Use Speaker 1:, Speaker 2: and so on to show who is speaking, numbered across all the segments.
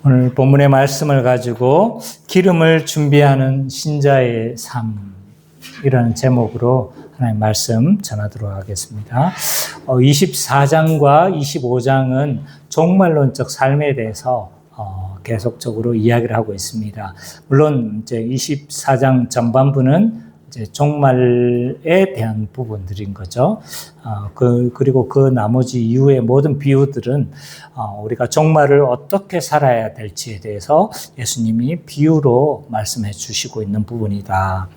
Speaker 1: 오늘 본문의 말씀을 가지고 기름을 준비하는 신자의 삶이라는 제목으로 하나님 말씀 전하도록 하겠습니다. 24장과 25장은 종말론적 삶에 대해서 계속적으로 이야기를 하고 있습니다. 물론 이제 24장 전반부는 이제 종말에 대한 부분들인 거죠. 그리고 그 나머지 이후의 모든 비유들은 우리가 종말을 어떻게 살아야 될지에 대해서 예수님이 비유로 말씀해 주시고 있는 부분이다.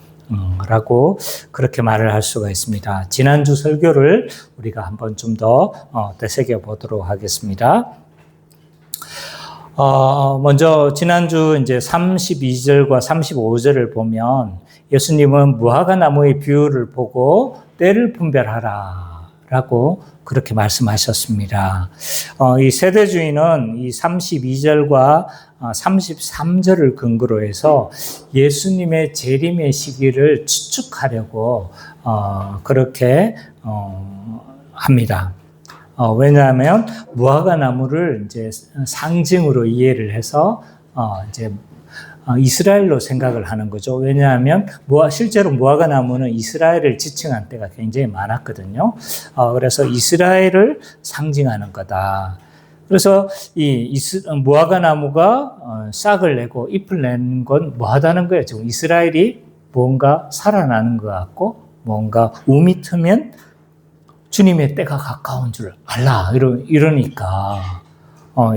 Speaker 1: 라고 그렇게 말을 할 수가 있습니다. 지난주 설교를 우리가 한번 좀 더 되새겨 보도록 하겠습니다. 먼저 지난주 이제 32절과 35절을 보면 예수님은 무화과 나무의 비유를 보고 때를 분별하라 라고 그렇게 말씀하셨습니다. 이 세대주의는 이 32절과 33절을 근거로 해서 예수님의 재림의 시기를 추측하려고 그렇게 합니다. 왜냐하면 무화과 나무를 이제 상징으로 이해를 해서 이제 이스라엘로 생각을 하는 거죠. 왜냐하면 실제로 무화과 나무는 이스라엘을 지칭한 때가 굉장히 많았거든요. 그래서 이스라엘을 상징하는 거다. 그래서 이 무화과 나무가 싹을 내고 잎을 내는 건 뭐하다는 거예요. 지금 이스라엘이 뭔가 살아나는 것 같고 뭔가 움이 트면 주님의 때가 가까운 줄 알라 이러니까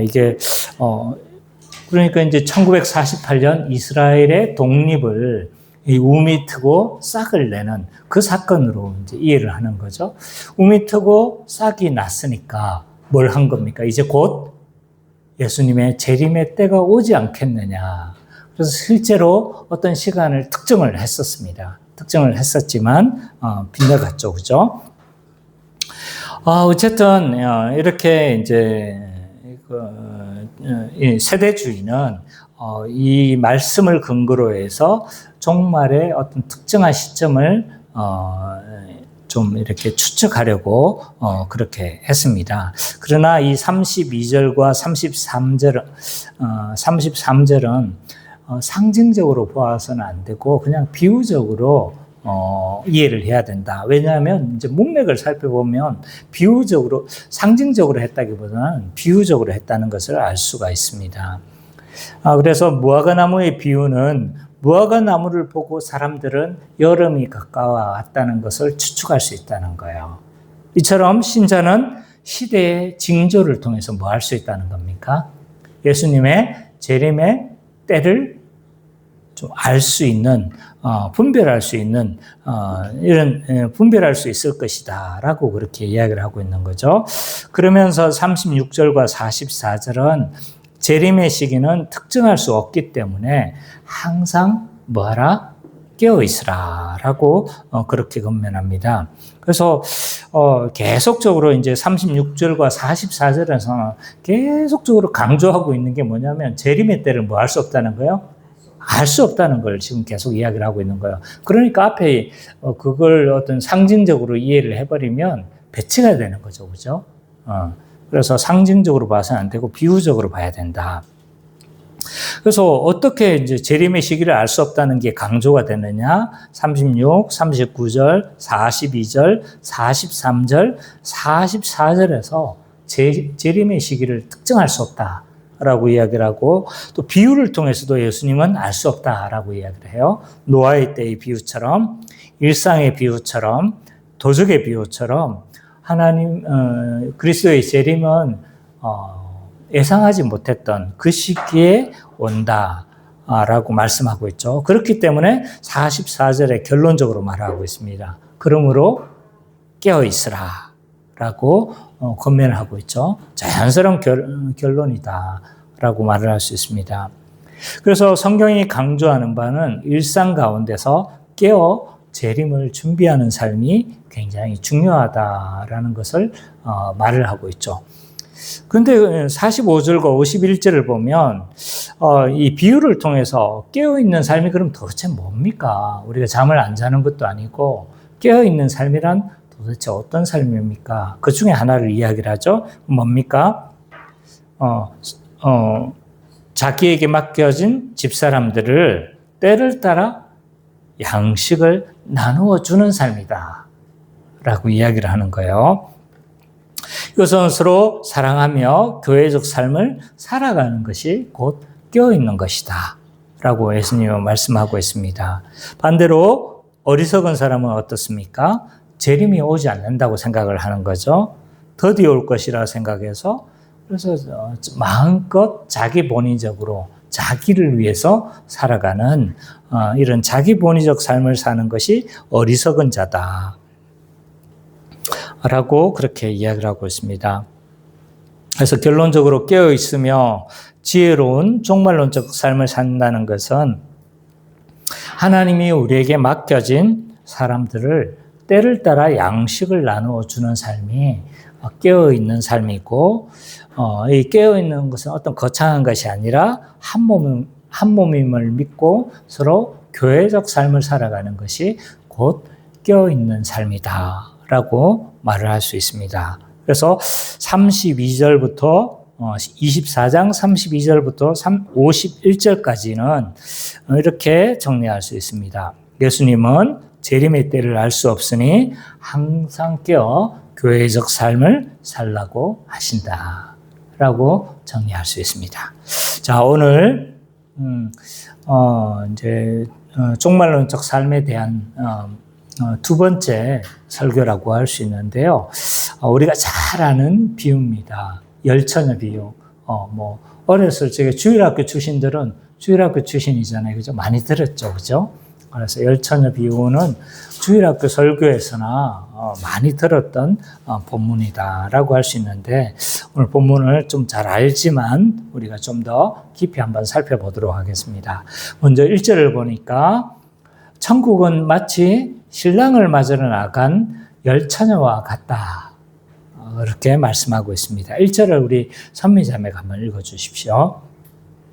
Speaker 1: 이게 그러니까 이제 1948년 이스라엘의 독립을 이 움이 트고 싹을 내는 그 사건으로 이제 이해를 하는 거죠. 움이 트고 싹이 났으니까 뭘 한 겁니까? 이제 곧 예수님의 재림의 때가 오지 않겠느냐. 그래서 실제로 어떤 시간을 특정을 했었습니다. 특정을 했었지만 빗나갔죠, 그죠? 어쨌든 이렇게 이제 이 세대주의는 이 말씀을 근거로 해서 종말의 어떤 특정한 시점을 좀 이렇게 추측하려고 그렇게 했습니다. 그러나 이 32절과 33절은 상징적으로 보아서는 안 되고 그냥 비유적으로 이해를 해야 된다. 왜냐하면 이제 문맥을 살펴보면 비유적으로, 상징적으로 했다기보다는 비유적으로 했다는 것을 알 수가 있습니다. 그래서 무화과 나무의 비유는 무화과 나무를 보고 사람들은 여름이 가까워왔다는 것을 추측할 수 있다는 거예요. 이처럼 신자는 시대의 징조를 통해서 뭐 할 수 있다는 겁니까? 예수님의 재림의 때를 좀 알 수 있는, 분별할 수 있는, 분별할 수 있을 것이다. 라고 그렇게 이야기를 하고 있는 거죠. 그러면서 36절과 44절은 재림의 시기는 특정할 수 없기 때문에 항상 뭐하라? 깨어있으라. 라고 그렇게 권면합니다. 그래서 계속적으로 이제 36절과 44절에서는 계속적으로 강조하고 있는 게 뭐냐면 재림의 때를 뭐 할 수 없다는 거예요? 알 수 없다는 걸 지금 계속 이야기를 하고 있는 거예요. 그러니까 앞에 그걸 어떤 상징적으로 이해를 해버리면 배치가 되는 거죠. 그죠? 그래서 상징적으로 봐서는 안 되고 비유적으로 봐야 된다. 그래서 어떻게 이제 재림의 시기를 알 수 없다는 게 강조가 되느냐? 36, 39절, 42절, 43절, 44절에서 재림의 시기를 특정할 수 없다. 라고 이야기를 하고 또 비유를 통해서도 예수님은 알 수 없다라고 이야기를 해요. 노아의 때의 비유처럼 일상의 비유처럼 도적의 비유처럼 하나님 그리스도의 재림은 예상하지 못했던 그 시기에 온다라고 말씀하고 있죠. 그렇기 때문에 44절에 결론적으로 말하고 있습니다. 그러므로 깨어있으라 라고 권면을 하고 있죠. 자연스러운 결론이다 라고 말을 할 수 있습니다. 그래서 성경이 강조하는 바는 일상 가운데서 깨어 재림을 준비하는 삶이 굉장히 중요하다라는 것을 말을 하고 있죠. 그런데 45절과 51절을 보면 이 비유를 통해서 깨어있는 삶이 그럼 도대체 뭡니까? 우리가 잠을 안 자는 것도 아니고 깨어있는 삶이란 도대체 어떤 삶입니까? 그 중에 하나를 이야기를 하죠. 뭡니까? 자기에게 맡겨진 집사람들을 때를 따라 양식을 나누어 주는 삶이다 라고 이야기를 하는 거예요. 이것은 서로 사랑하며 교회적 삶을 살아가는 것이 곧 깨어있는 것이다 라고 예수님은 말씀하고 있습니다. 반대로 어리석은 사람은 어떻습니까? 재림이 오지 않는다고 생각을 하는 거죠. 더디 올 것이라 생각해서 그래서 마음껏 자기 본의적으로 자기를 위해서 살아가는 이런 자기 본의적 삶을 사는 것이 어리석은 자다 라고 그렇게 이야기를 하고 있습니다. 그래서 결론적으로 깨어 있으며 지혜로운 종말론적 삶을 산다는 것은 하나님이 우리에게 맡겨진 사람들을 때를 따라 양식을 나누어 주는 삶이 깨어 있는 삶이고, 이 깨어 있는 것은 어떤 거창한 것이 아니라 한 몸임을 믿고 서로 교회적 삶을 살아가는 것이 곧 깨어 있는 삶이다라고 말을 할 수 있습니다. 그래서 32절부터 24장 32절부터 51절까지는 이렇게 정리할 수 있습니다. 예수님은 재림의 때를 알 수 없으니 항상 깨어 교회적 삶을 살라고 하신다 라고 정리할 수 있습니다. 자, 오늘 종말론적 삶에 대한 두 번째 설교라고 할 수 있는데요. 우리가 잘 아는 비유입니다. 열처녀 비유. 어렸을 적에 주일학교 출신들은 주일학교 출신이잖아요. 그죠? 많이 들었죠. 그죠? 그래서 열처녀 비유는 주일학교 설교에서나 많이 들었던 본문이다라고 할 수 있는데, 오늘 본문을 좀 잘 알지만 우리가 좀 더 깊이 한번 살펴보도록 하겠습니다. 먼저 1절을 보니까 천국은 마치 신랑을 맞으러 나간 열처녀와 같다, 이렇게 말씀하고 있습니다. 1절을 우리 선미자매가 한번 읽어주십시오.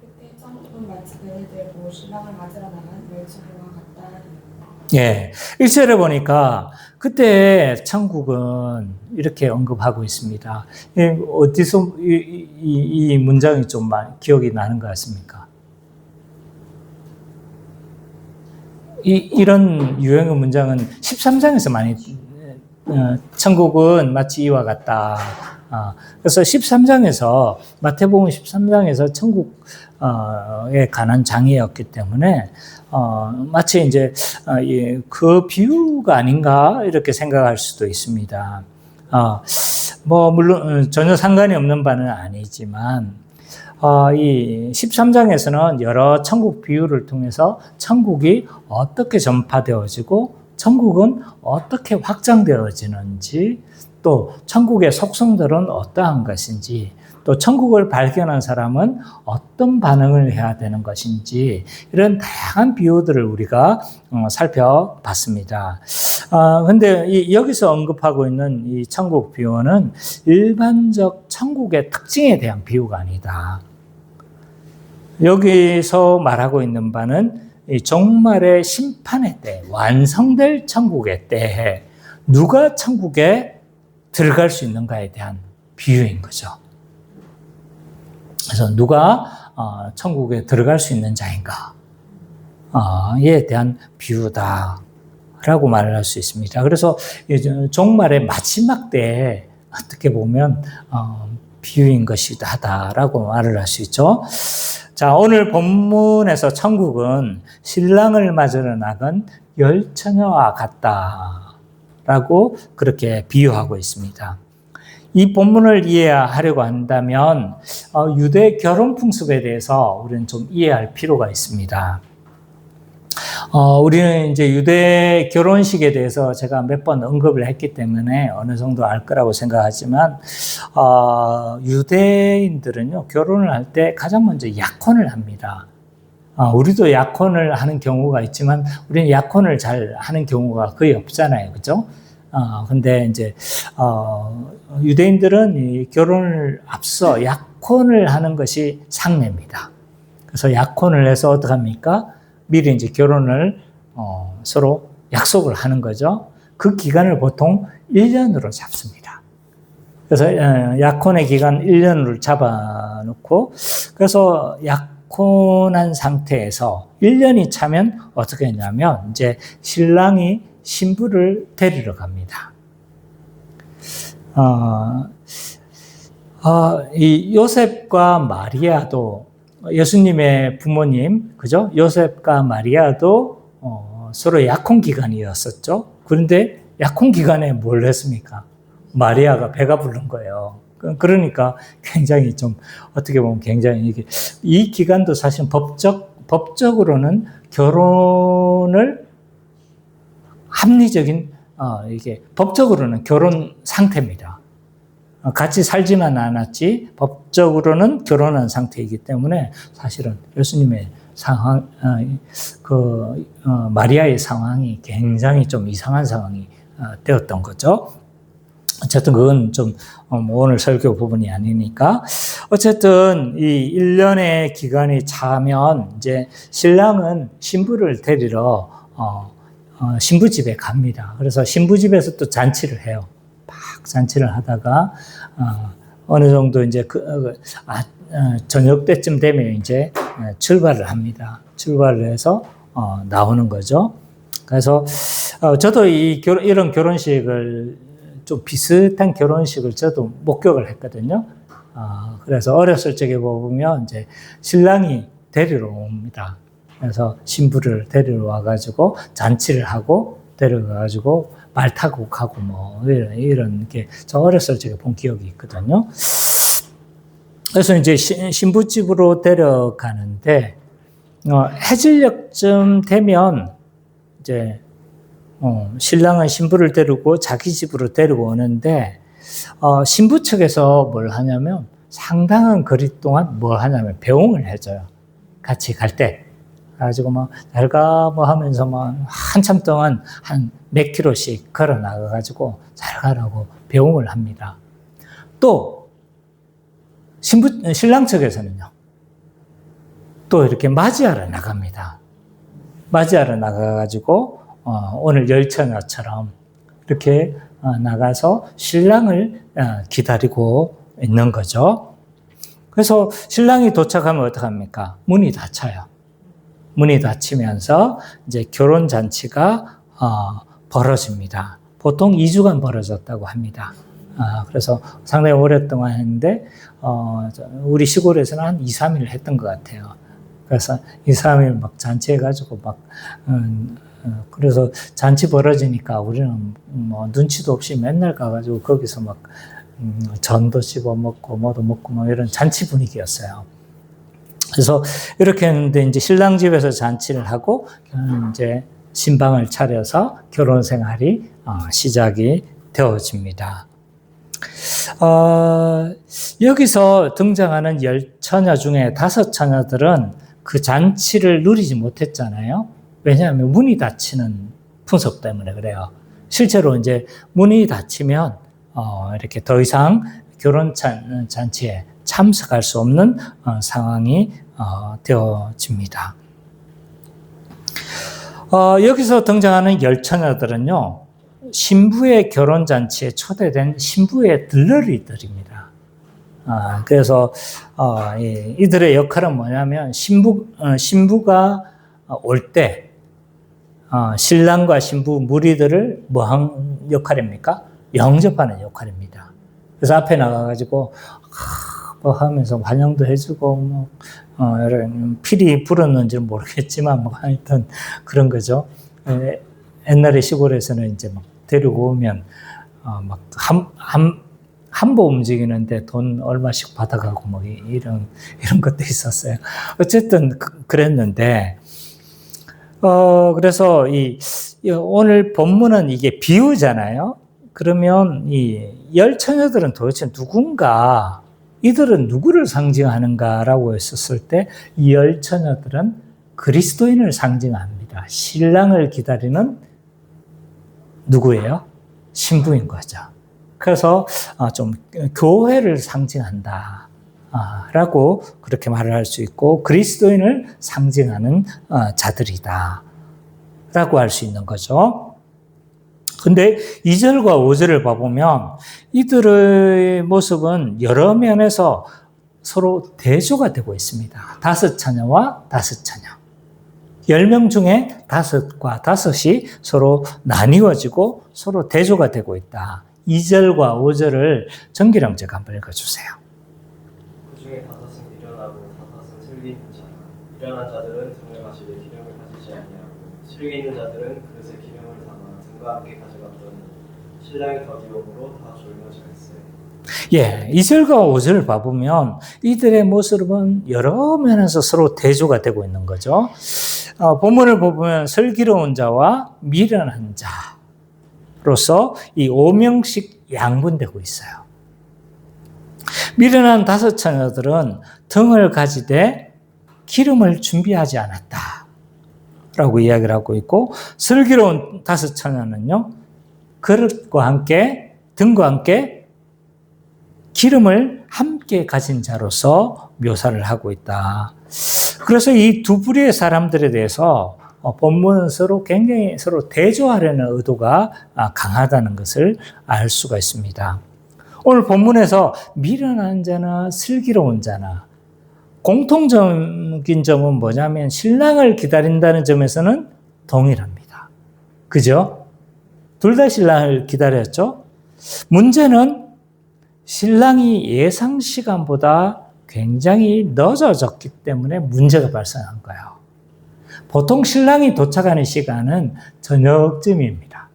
Speaker 2: 그때 천국은 마치 배를 들고 신랑을 맞으러 나간 열처녀와 같다.
Speaker 1: 예, 1절에 보니까 그때 천국은 이렇게 언급하고 있습니다. 어디서 이 문장이 좀 기억이 나는 것 같습니까? 이런 유행의 문장은 13장에서 많이, 천국은 마치 이와 같다. 그래서 13장에서, 마태복음 13장에서 천국에 관한 장이었기 때문에, 마치 이제, 그 비유가 아닌가, 이렇게 생각할 수도 있습니다. 물론, 전혀 상관이 없는 바는 아니지만, 이 13장에서는 여러 천국 비유를 통해서 천국이 어떻게 전파되어지고 천국은 어떻게 확장되어지는지, 또 천국의 속성들은 어떠한 것인지, 또 천국을 발견한 사람은 어떤 반응을 해야 되는 것인지, 이런 다양한 비유들을 우리가 살펴봤습니다. 근데 여기서 언급하고 있는 이 천국 비유는 일반적 천국의 특징에 대한 비유가 아니다. 여기서 말하고 있는 바는 이 종말의 심판의 때, 완성될 천국의 때에 누가 천국에 들어갈 수 있는가에 대한 비유인 거죠. 그래서 누가 천국에 들어갈 수 있는 자인가에 대한 비유다라고 말을 할 수 있습니다. 그래서 종말의 마지막 때에 어떻게 보면 비유인 것이다라고 말을 할 수 있죠. 자, 오늘 본문에서 천국은 신랑을 맞으러 나간 열처녀와 같다라고 그렇게 비유하고 있습니다. 이 본문을 이해하려고 한다면 유대 결혼 풍습에 대해서 우리는 좀 이해할 필요가 있습니다. 우리는 이제 유대 결혼식에 대해서 제가 몇 번 언급을 했기 때문에 어느 정도 알 거라고 생각하지만, 유대인들은요, 결혼을 할 때 가장 먼저 약혼을 합니다. 우리도 약혼을 하는 경우가 있지만, 우리는 약혼을 잘 하는 경우가 거의 없잖아요. 그죠? 근데 이제, 유대인들은 이 결혼을 앞서 약혼을 하는 것이 상례입니다. 그래서 약혼을 해서 어떡합니까? 미리 이제 결혼을 서로 약속을 하는 거죠. 그 기간을 보통 1년으로 잡습니다. 그래서 약혼의 기간 1년으로 잡아놓고, 그래서 약혼한 상태에서 1년이 차면 어떻게 했냐면 이제 신랑이 신부를 데리러 갑니다. 이 요셉과 마리아도 예수님의 부모님, 그죠? 요셉과 마리아도 서로 약혼 기간이었었죠. 그런데 약혼 기간에 뭘 했습니까? 마리아가 배가 부른 거예요. 그러니까 굉장히 좀 어떻게 보면 굉장히 이 기간도 사실 법적으로는 결혼을 합리적인 이게 법적으로는 결혼 상태입니다. 같이 살지는 않았지 법적으로는 결혼한 상태이기 때문에 사실은 예수님의 상황, 마리아의 상황이 굉장히 좀 이상한 상황이 되었던 거죠. 어쨌든 그건 좀 오늘 설교 부분이 아니니까 어쨌든 이 1년의 기간이 차면 이제 신랑은 신부를 데리러 신부 집에 갑니다. 그래서 신부 집에서 또 잔치를 해요. 막 잔치를 하다가 어느 정도 이제 저녁 때쯤 되면 이제 출발을 합니다. 출발을 해서 나오는 거죠. 그래서 저도 이런 결혼식을 좀 비슷한 결혼식을 저도 목격을 했거든요. 그래서 어렸을 적에 보면 이제 신랑이 데리러 옵니다. 그래서 신부를 데리러 와가지고 잔치를 하고 데려가가지고 말 타고 가고 뭐 이런 게 저 어렸을 적에 본 기억이 있거든요. 그래서 이제 신부집으로 데려가는데 해질녘쯤 되면 이제 신랑은 신부를 데리고 자기 집으로 데리고 오는데 신부 측에서 뭘 하냐면 상당한 거리 동안 뭘 하냐면 배웅을 해줘요. 같이 갈 때. 가지고 막 잘가 뭐 하면서 막 한참 동안 한 몇 킬로씩 걸어 나가가지고 잘 가라고 배웅을 합니다. 또 신랑 측에서는요. 또 이렇게 맞이하러 나갑니다. 맞이하러 나가가지고 오늘 열처녀처럼 이렇게 나가서 신랑을 기다리고 있는 거죠. 그래서 신랑이 도착하면 어떡합니까? 문이 닫혀요. 문이 닫히면서 이제 결혼 잔치가 벌어집니다. 보통 2주간 벌어졌다고 합니다. 그래서 상당히 오랫동안 했는데 우리 시골에서는 한 2, 3일 했던 것 같아요. 그래서 2, 3일 막 잔치해가지고 막 그래서 잔치 벌어지니까 우리는 뭐 눈치도 없이 맨날 가가지고 거기서 막 전도 씹어 먹고 뭐도 먹고 뭐 이런 잔치 분위기였어요. 그래서 이렇게 했는데 이제 신랑 집에서 잔치를 하고 이제 신방을 차려서 결혼 생활이 시작이 되어집니다. 여기서 등장하는 10처녀 중에 5처녀들은 그 잔치를 누리지 못했잖아요. 왜냐하면 문이 닫히는 풍속 때문에 그래요. 실제로 이제 문이 닫히면 이렇게 더 이상 결혼 잔치에 참석할 수 없는 상황이 되어집니다. 여기서 등장하는 10처녀들은요. 신부의 결혼잔치에 초대된 신부의 들러리들입니다. 그래서 이들의 역할은 뭐냐면 신부가 올 때 신랑과 신부 무리들을 뭐 한 역할입니까? 영접하는 역할입니다. 그래서 앞에 나가가지고 뭐 하면서 환영도 해주고 뭐 이런 필이 불었는지는 모르겠지만 뭐 하여튼 그런 거죠. 옛날에 시골에서는 이제 막 데리고 오면 막 한 보 움직이는데 돈 얼마씩 받아가고 뭐 이런 것도 있었어요. 어쨌든 그랬는데 그래서 오늘 본문은 이게 비유잖아요. 그러면 이 10처녀들은 도대체 누군가, 이들은 누구를 상징하는가라고 했었을 때 이 10처녀들은 그리스도인을 상징합니다. 신랑을 기다리는 누구예요? 신부인 거죠. 그래서 좀 교회를 상징한다 라고 그렇게 말을 할 수 있고 그리스도인을 상징하는 자들이다 라고 할 수 있는 거죠. 근데 2절과 5절을 봐보면 이들의 모습은 여러 면에서 서로 대조가 되고 있습니다. 5처녀와 5처녀. 10명 중에 5과 5이 서로 나뉘어지고 서로 대조가 되고 있다. 2절과 5절을 정기랑 제가 한번 읽어주세요.
Speaker 3: 그 중에 5은 미련하고 5은 슬기 있는 자라. 미련한 자들은 등을 가지되 기름을 가지지 아니하고 슬기 있는 자들은 그릇에 기름을 담아 등과 함께 가져갔더니 신랑이 더디움으로 다 졸며져 있어요.
Speaker 1: 예, 2절과 5절을 봐보면 이들의 모습은 여러 면에서 서로 대조가 되고 있는 거죠. 본문을 보면 슬기로운 자와 미련한 자로서 이 5명씩 양분되고 있어요. 미련한 5처녀들은 등을 가지되 기름을 준비하지 않았다 라고 이야기를 하고 있고, 슬기로운 5처녀는요 그릇과 함께 등과 함께 기름을 함께 가진 자로서 묘사를 하고 있다. 그래서 이 두 부류의 사람들에 대해서 본문은 굉장히 서로 대조하려는 의도가 강하다는 것을 알 수가 있습니다. 오늘 본문에서 미련한 자나 슬기로운 자나 공통적인 점은 뭐냐면 신랑을 기다린다는 점에서는 동일합니다. 그죠? 둘 다 신랑을 기다렸죠? 문제는 신랑이 예상 시간보다 굉장히 늦어졌기 때문에 문제가 발생한 거예요. 보통 신랑이 도착하는 시간은 저녁쯤입니다.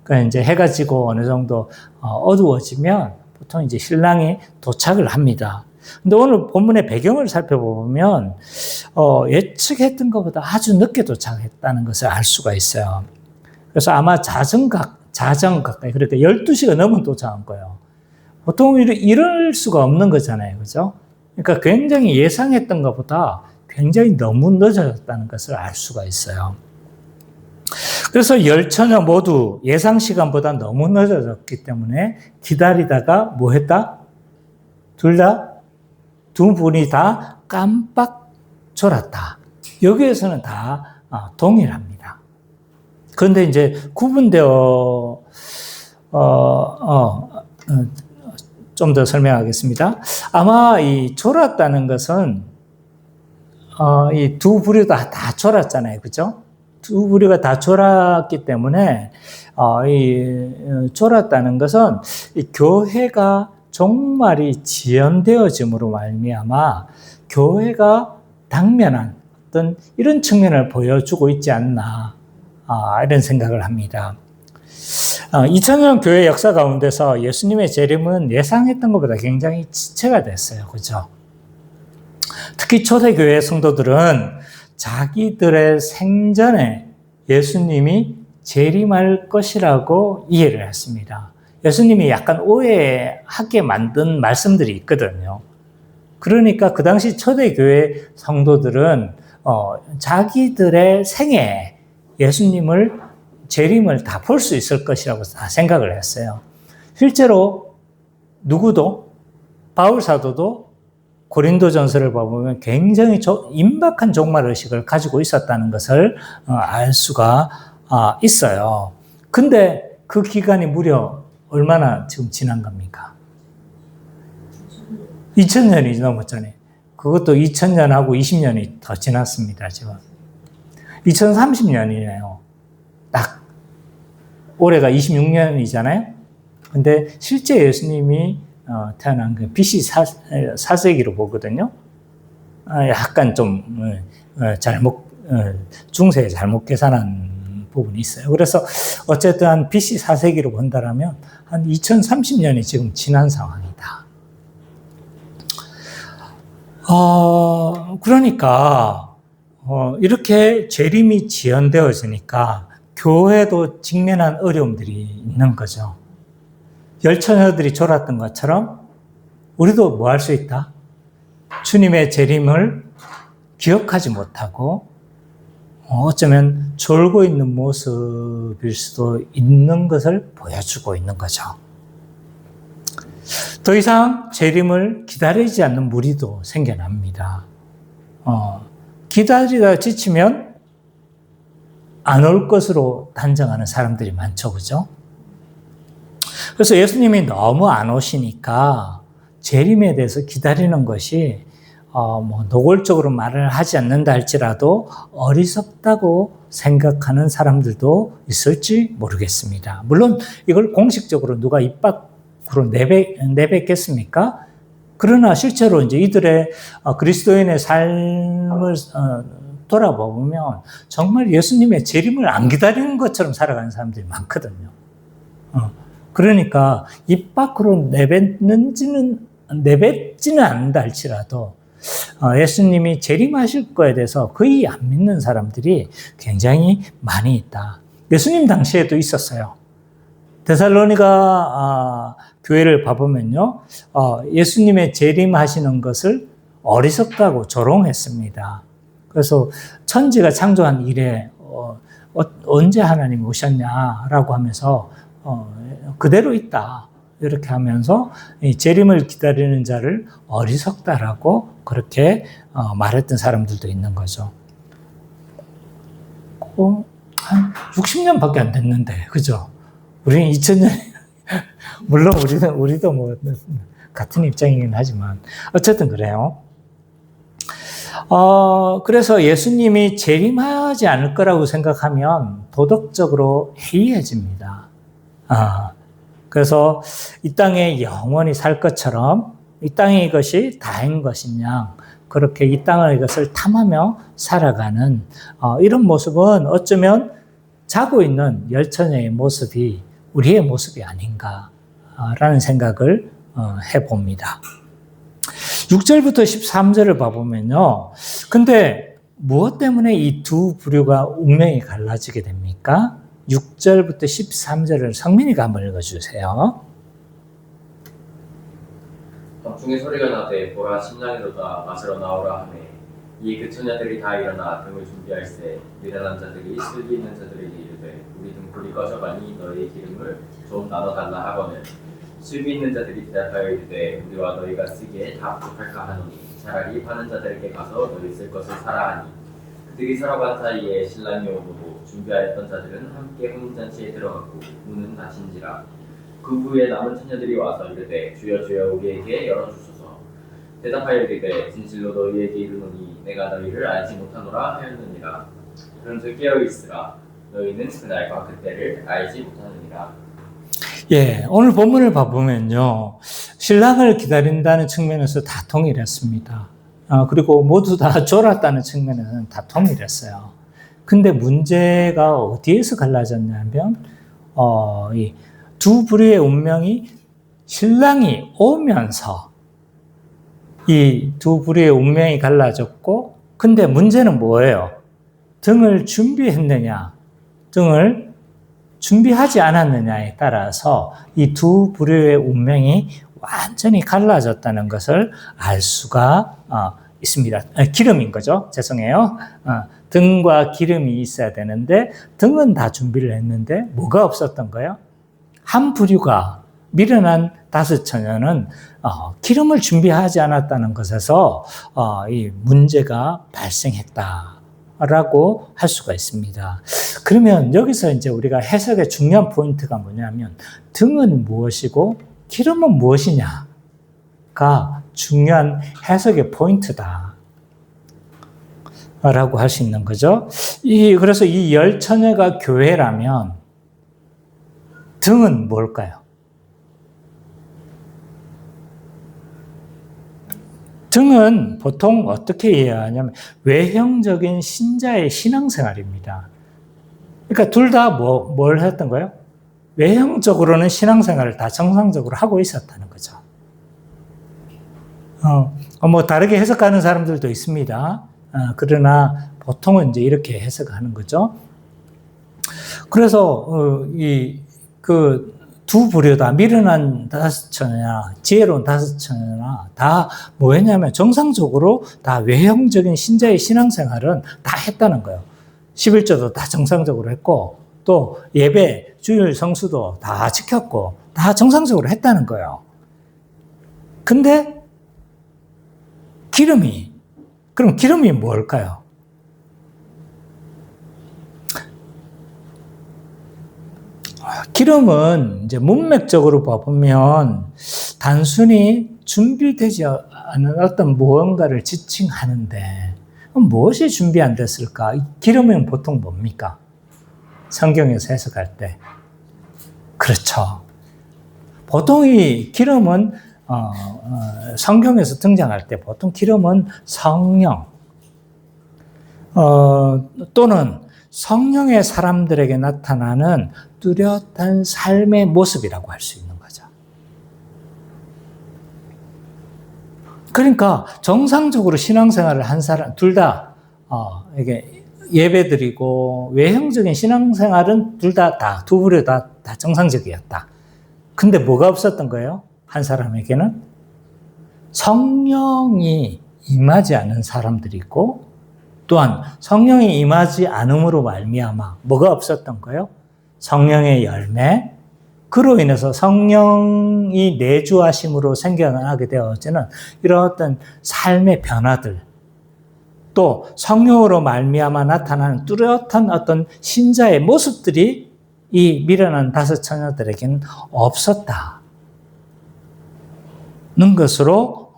Speaker 1: 그러니까 이제 해가 지고 어느 정도 어두워지면 보통 이제 신랑이 도착을 합니다. 근데 오늘 본문의 배경을 살펴보면 예측했던 것보다 아주 늦게 도착했다는 것을 알 수가 있어요. 그래서 아마 자정 가까이, 그러니까 12시가 넘은 도착한 거예요. 보통 이럴 수가 없는 거잖아요. 그죠? 그러니까 굉장히 예상했던 것보다 굉장히 너무 늦어졌다는 것을 알 수가 있어요. 그래서 10처녀 모두 예상 시간보다 너무 늦어졌기 때문에 기다리다가 뭐 했다? 두 분이 다 깜빡 졸았다. 여기에서는 다 동일합니다. 그런데 이제 구분되어 좀 더 설명하겠습니다. 아마 이 졸았다는 것은 이 두 부류 다 졸았잖아요, 그죠? 두 부류가 다 졸았기 때문에 이 졸았다는 것은 이 교회가 종말이 지연되어짐으로 말미암아 교회가 당면한 어떤 이런 측면을 보여주고 있지 않나 이런 생각을 합니다. 2000년 교회 역사 가운데서 예수님의 재림은 예상했던 것보다 굉장히 지체가 됐어요. 그죠? 특히 초대교회 성도들은 자기들의 생전에 예수님이 재림할 것이라고 이해를 했습니다. 예수님이 약간 오해하게 만든 말씀들이 있거든요. 그러니까 그 당시 초대교회 성도들은 자기들의 생에 예수님을 재림을 다 볼 수 있을 것이라고 다 생각을 했어요. 실제로 누구도 바울 사도도 고린도전서를 보면 굉장히 임박한 종말의식을 가지고 있었다는 것을 알 수가 있어요. 근데 그 기간이 무려 얼마나 지금 지난 겁니까? 2000년이 넘었잖아요. 그것도 2000년하고 20년이 더 지났습니다. 지금 2030년이네요. 딱 올해가 26년이잖아요. 근데 실제 예수님이 태어난 게 BC 4세기로 보거든요. 약간 좀 중세에 잘못 계산한 부분이 있어요. 그래서 어쨌든 한 BC 4세기로 본다라면 한 2030년이 지금 지난 상황이다. 그러니까 이렇게 재림이 지연되어지니까 교회도 직면한 어려움들이 있는 거죠. 열처녀들이 졸았던 것처럼 우리도 뭐 할 수 있다? 주님의 재림을 기억하지 못하고 어쩌면 졸고 있는 모습일 수도 있는 것을 보여주고 있는 거죠. 더 이상 재림을 기다리지 않는 무리도 생겨납니다. 기다리다 지치면 안 올 것으로 단정하는 사람들이 많죠, 그죠? 그래서 예수님이 너무 안 오시니까 재림에 대해서 기다리는 것이 뭐 노골적으로 말을 하지 않는다 할지라도 어리석다고 생각하는 사람들도 있을지 모르겠습니다. 물론 이걸 공식적으로 누가 입 밖으로 내뱉겠습니까? 그러나 실제로 이제 이들의 그리스도인의 삶을 돌아보면 정말 예수님의 재림을 안 기다리는 것처럼 살아가는 사람들이 많거든요. 그러니까 입 밖으로 내뱉지는 않는다 할지라도 예수님이 재림하실 거에 대해서 거의 안 믿는 사람들이 굉장히 많이 있다. 예수님 당시에도 있었어요. 데살로니가 교회를 봐보면요, 예수님의 재림하시는 것을 어리석다고 조롱했습니다. 그래서 천지가 창조한 이래 언제 하나님이 오셨냐라고 하면서 그대로 있다. 이렇게 하면서 이 재림을 기다리는 자를 어리석다라고 그렇게 말했던 사람들도 있는 거죠. 한 60년밖에 안 됐는데, 그죠? 우리는 2000년, 물론 우리도 뭐 같은 입장이긴 하지만 어쨌든 그래요. 그래서 예수님이 재림하지 않을 거라고 생각하면 도덕적으로 해이해집니다. 그래서 이 땅에 영원히 살 것처럼 이 땅의 것이 다인 것이냐, 그렇게 이 땅의 것을 탐하며 살아가는 이런 모습은 어쩌면 자고 있는 열처녀의 모습이 우리의 모습이 아닌가라는 생각을 해봅니다. 6절부터 13절을 봐보면요. 근데 무엇 때문에 이 두 부류가 운명이 갈라지게 됩니까? 6절부터 13절을 성민이가 한번 읽어주세요.
Speaker 4: 밤중에 소리가 나되 보라 신랑이로다 맞으러 나오라 하매 이 그 처녀들이 다 일어나 등을 준비할세 미련한 자들이 슬기 있는 자들에게 이르되 우리 등불이 꺼져가니 너희의 기름을 좀 나눠달라 하거늘 슬기 있는 자들이 대답하여 이르되 우리와 너희가 쓰기에 다 부족할까 하노니 차라리 파는 자들에게 가서 너희 쓸 것을 사라 하니 그들이 서러간 사이에 신랑이 오고 준비하였던 자들은 함께 혼인잔치에 들어갔고 문은 닫힌지라 그 후에 남은 처녀들이 와서 이르되 주여 주여 우리에게 열어주소서 대답하여 이르되 진실로 너희에게 이르노니 내가 너희를 알지 못하노라 하였느니라 그런즉 깨어있으라 너희는 그날과 그때를 알지 못하느니라.
Speaker 1: 예, 오늘 본문을 봐보면요, 신랑을 기다린다는 측면에서 다 통일했습니다. 그리고 모두 다 졸았다는 측면에서는 다 통일했어요. 근데 문제가 어디에서 갈라졌냐면 이 두 부류의 운명이 신랑이 오면서 이 두 부류의 운명이 갈라졌고, 근데 문제는 뭐예요? 등을 준비했느냐, 등을 준비하지 않았느냐에 따라서 이 두 부류의 운명이 완전히 갈라졌다는 것을 알 수가 있습니다. 기름인 거죠. 죄송해요. 등과 기름이 있어야 되는데 등은 다 준비를 했는데 뭐가 없었던 거예요? 한 부류가 미련한 다섯 처녀는 기름을 준비하지 않았다는 것에서 이 문제가 발생했다라고 할 수가 있습니다. 그러면 여기서 이제 우리가 해석의 중요한 포인트가 뭐냐면 등은 무엇이고 기름은 무엇이냐가 중요한 해석의 포인트다 라고 할 수 있는 거죠. 그래서 이 열 처녀가 교회라면 등은 뭘까요? 등은 보통 어떻게 이해하냐면 외형적인 신자의 신앙생활입니다. 그러니까 둘 다 뭘 했던 거예요? 외형적으로는 신앙생활을 다 정상적으로 하고 있었다는 거죠. 뭐 다르게 해석하는 사람들도 있습니다. 그러나 보통은 이제 이렇게 해석하는 거죠. 그래서 그 두 부류다, 미련한 다섯 처녀나 지혜로운 다섯 처녀나 다 뭐였냐면 정상적으로 다 외형적인 신자의 신앙생활은 다 했다는 거예요. 11조도 다 정상적으로 했고 또 예배, 주일 성수도 다 지켰고 다 정상적으로 했다는 거예요. 근데 그럼 기름이 뭘까요? 기름은 이제 문맥적으로 보면 단순히 준비되지 않은 어떤 무언가를 지칭하는데 무엇이 준비 안 됐을까? 기름은 보통 뭡니까? 성경에서 해석할 때. 그렇죠. 보통 이 기름은 성경에서 등장할 때 보통 기름은 성령 또는 성령의 사람들에게 나타나는 뚜렷한 삶의 모습이라고 할 수 있는 거죠. 그러니까 정상적으로 신앙생활을 한 사람 둘 다 이게 예배드리고 외형적인 신앙생활은 둘 다 두 부류 다 정상적이었다. 근데 뭐가 없었던 거예요? 한 사람에게는 성령이 임하지 않은 사람들이 있고 또한 성령이 임하지 않음으로 말미암아 뭐가 없었던 거예요? 성령의 열매, 그로 인해서 성령이 내주하심으로 생겨나게 되어지는 이런 어떤 삶의 변화들, 또 성령으로 말미암아 나타나는 뚜렷한 어떤 신자의 모습들이 이 미련한 다섯 처녀들에게는 없었다는 것으로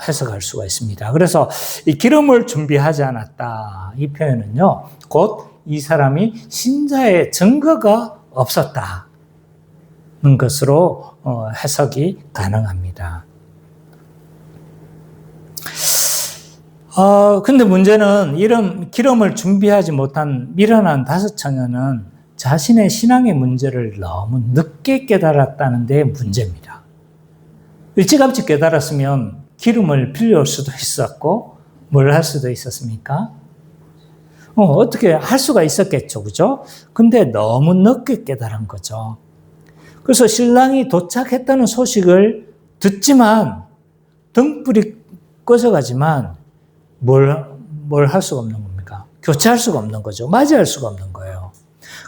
Speaker 1: 해석할 수가 있습니다. 그래서 이 기름을 준비하지 않았다, 이 표현은요, 곧 이 사람이 신자의 증거가 없었다는 것으로 해석이 가능합니다. 근데 문제는 이런 기름을 준비하지 못한 미련한 다섯 처녀는 자신의 신앙의 문제를 너무 늦게 깨달았다는 데 문제입니다. 일찌감치 깨달았으면 기름을 빌려올 수도 있었고 뭘 할 수도 있었습니까? 어떻게 할 수가 있었겠죠, 그죠? 근데 너무 늦게 깨달은 거죠. 그래서 신랑이 도착했다는 소식을 듣지만 등불이 꺼져가지만 뭘 할 수가 없는 겁니까? 교체할 수가 없는 거죠. 맞이할 수가 없는 거예요.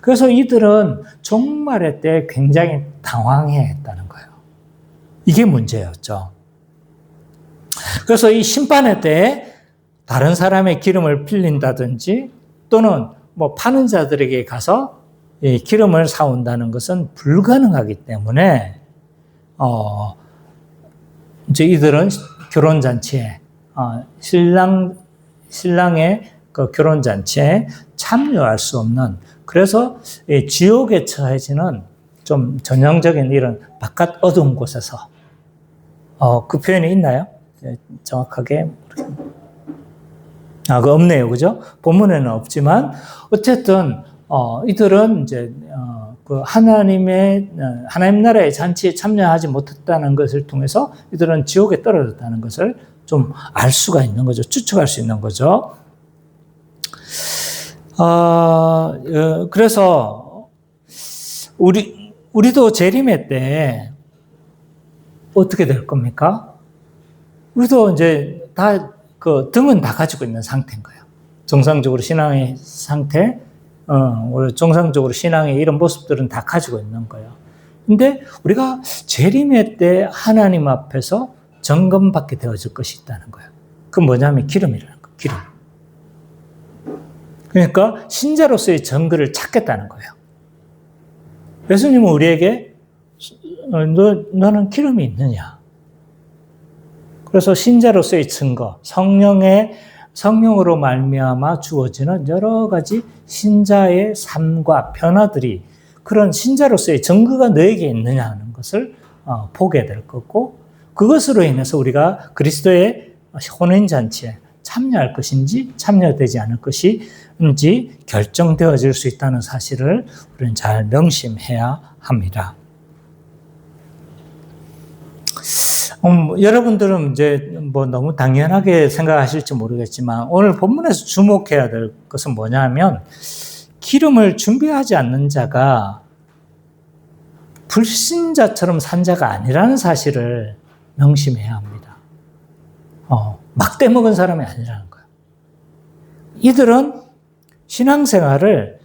Speaker 1: 그래서 이들은 종말의 때 굉장히 당황해했다는 거예요. 이게 문제였죠. 그래서 이 심판의 때에 다른 사람의 기름을 빌린다든지 또는 뭐 파는 자들에게 가서 이 기름을 사온다는 것은 불가능하기 때문에 이제 이들은 결혼잔치에 신랑의 그 결혼잔치에 참여할 수 없는, 그래서 지옥에 처해지는 좀 전형적인 이런 바깥 어두운 곳에서 그 표현이 있나요? 정확하게 그 없네요, 그죠? 본문에는 없지만 어쨌든 이들은 이제 그 하나님 나라의 잔치에 참여하지 못했다는 것을 통해서 이들은 지옥에 떨어졌다는 것을 좀 알 수가 있는 거죠. 추측할 수 있는 거죠. 그래서 우리도 재림의 때 어떻게 될 겁니까? 우리도 이제 다 그 등은 다 가지고 있는 상태인 거예요. 정상적으로 신앙의 상태, 정상적으로 신앙의 이런 모습들은 다 가지고 있는 거예요. 근데 우리가 재림의 때 하나님 앞에서 점검받게 되어질 것이 있다는 거예요. 그건 뭐냐면 기름이라는 거예요. 기름. 그러니까 신자로서의 증거를 찾겠다는 거예요. 예수님은 우리에게 너는 기름이 있느냐? 그래서 신자로서의 증거, 성령으로 말미암아 주어지는 여러 가지 신자의 삶과 변화들이 그런 신자로서의 증거가 너에게 있느냐는 것을 보게 될 거고, 그것으로 인해서 우리가 그리스도의 혼인잔치에 참여할 것인지 참여되지 않을 것인지 결정되어질 수 있다는 사실을 우리는 잘 명심해야 합니다. 여러분들은 이제 뭐 너무 당연하게 생각하실지 모르겠지만 오늘 본문에서 주목해야 될 것은 뭐냐면 기름을 준비하지 않는 자가 불신자처럼 산 자가 아니라는 사실을 명심해야 합니다. 막 떼먹은 사람이 아니라는 거예요. 이들은 신앙생활을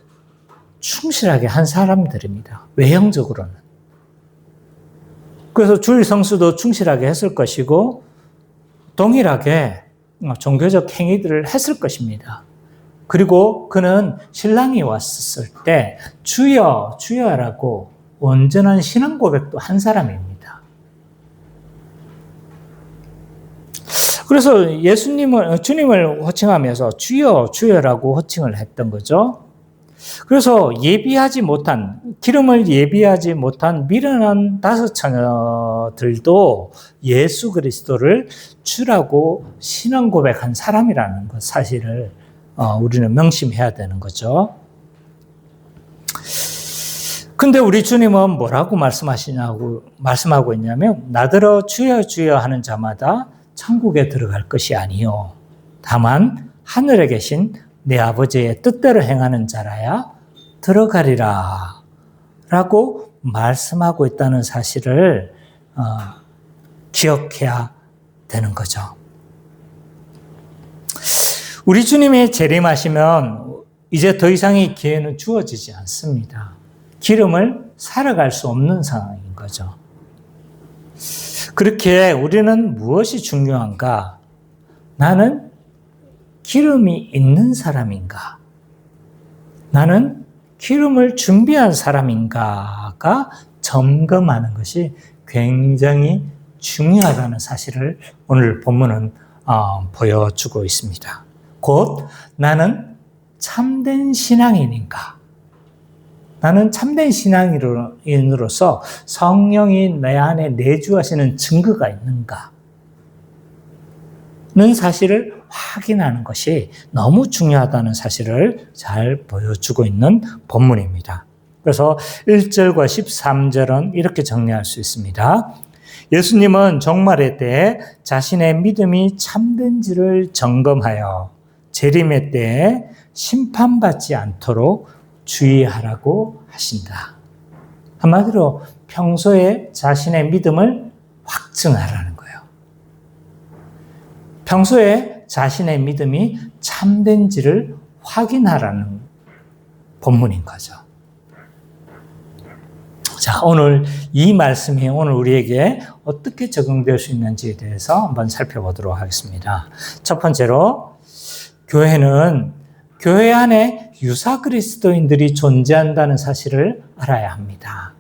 Speaker 1: 충실하게 한 사람들입니다. 외형적으로는. 그래서 주일 성수도 충실하게 했을 것이고 동일하게 종교적 행위들을 했을 것입니다. 그리고 그는 신랑이 왔을 때 주여 주여라고 온전한 신앙 고백도 한 사람입니다. 그래서 주님을 호칭하면서 주여, 주여라고 호칭을 했던 거죠. 그래서 기름을 예비하지 못한 미련한 5 처녀들도 예수 그리스도를 주라고 신앙 고백한 사람이라는 것 사실을 우리는 명심해야 되는 거죠. 근데 우리 주님은 뭐라고 말씀하고 있냐면, 나더러 주여 주여 하는 자마다 천국에 들어갈 것이 아니요 다만 하늘에 계신 내 아버지의 뜻대로 행하는 자라야 들어가리라 라고 말씀하고 있다는 사실을 기억해야 되는 거죠. 우리 주님이 재림하시면 이제 더 이상의 기회는 주어지지 않습니다. 기름을 살아갈 수 없는 상황인 거죠. 그렇게 우리는 무엇이 중요한가? 나는 기름이 있는 사람인가? 나는 기름을 준비한 사람인가가 점검하는 것이 굉장히 중요하다는 사실을 오늘 본문은 보여주고 있습니다. 곧 나는 참된 신앙인인가? 나는 참된 신앙인으로서 성령이 내 안에 내주하시는 증거가 있는가? 는 사실을 확인하는 것이 너무 중요하다는 사실을 잘 보여주고 있는 본문입니다. 그래서 1절과 13절은 이렇게 정리할 수 있습니다. 예수님은 종말의 때에 자신의 믿음이 참된지를 점검하여 재림의 때에 심판받지 않도록 주의하라고 하신다. 한마디로 평소에 자신의 믿음을 확증하라는 거예요. 평소에 자신의 믿음이 참된지를 확인하라는 본문인 거죠. 자, 오늘 이 말씀이 오늘 우리에게 어떻게 적용될 수 있는지에 대해서 한번 살펴보도록 하겠습니다. 첫 번째로, 교회 안에 유사 그리스도인들이 존재한다는 사실을 알아야 합니다.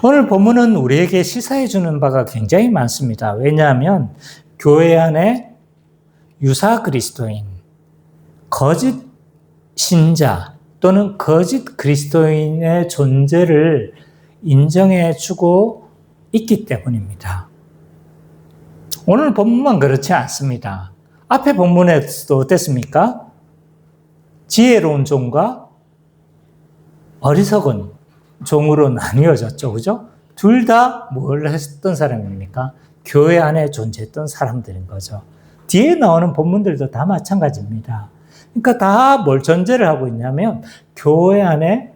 Speaker 1: 오늘 본문은 우리에게 시사해 주는 바가 굉장히 많습니다. 왜냐하면 교회 안에 유사 그리스도인, 거짓 신자 또는 거짓 그리스도인의 존재를 인정해 주고 있기 때문입니다. 오늘 본문만 그렇지 않습니다. 앞에 본문에서도 어땠습니까? 지혜로운 종과 어리석은 종으로 나뉘어졌죠. 그죠? 둘 다 뭘 했던 사람입니까? 교회 안에 존재했던 사람들인 거죠. 뒤에 나오는 본문들도 다 마찬가지입니다. 그러니까 다 뭘 전제를 하고 있냐면, 교회 안에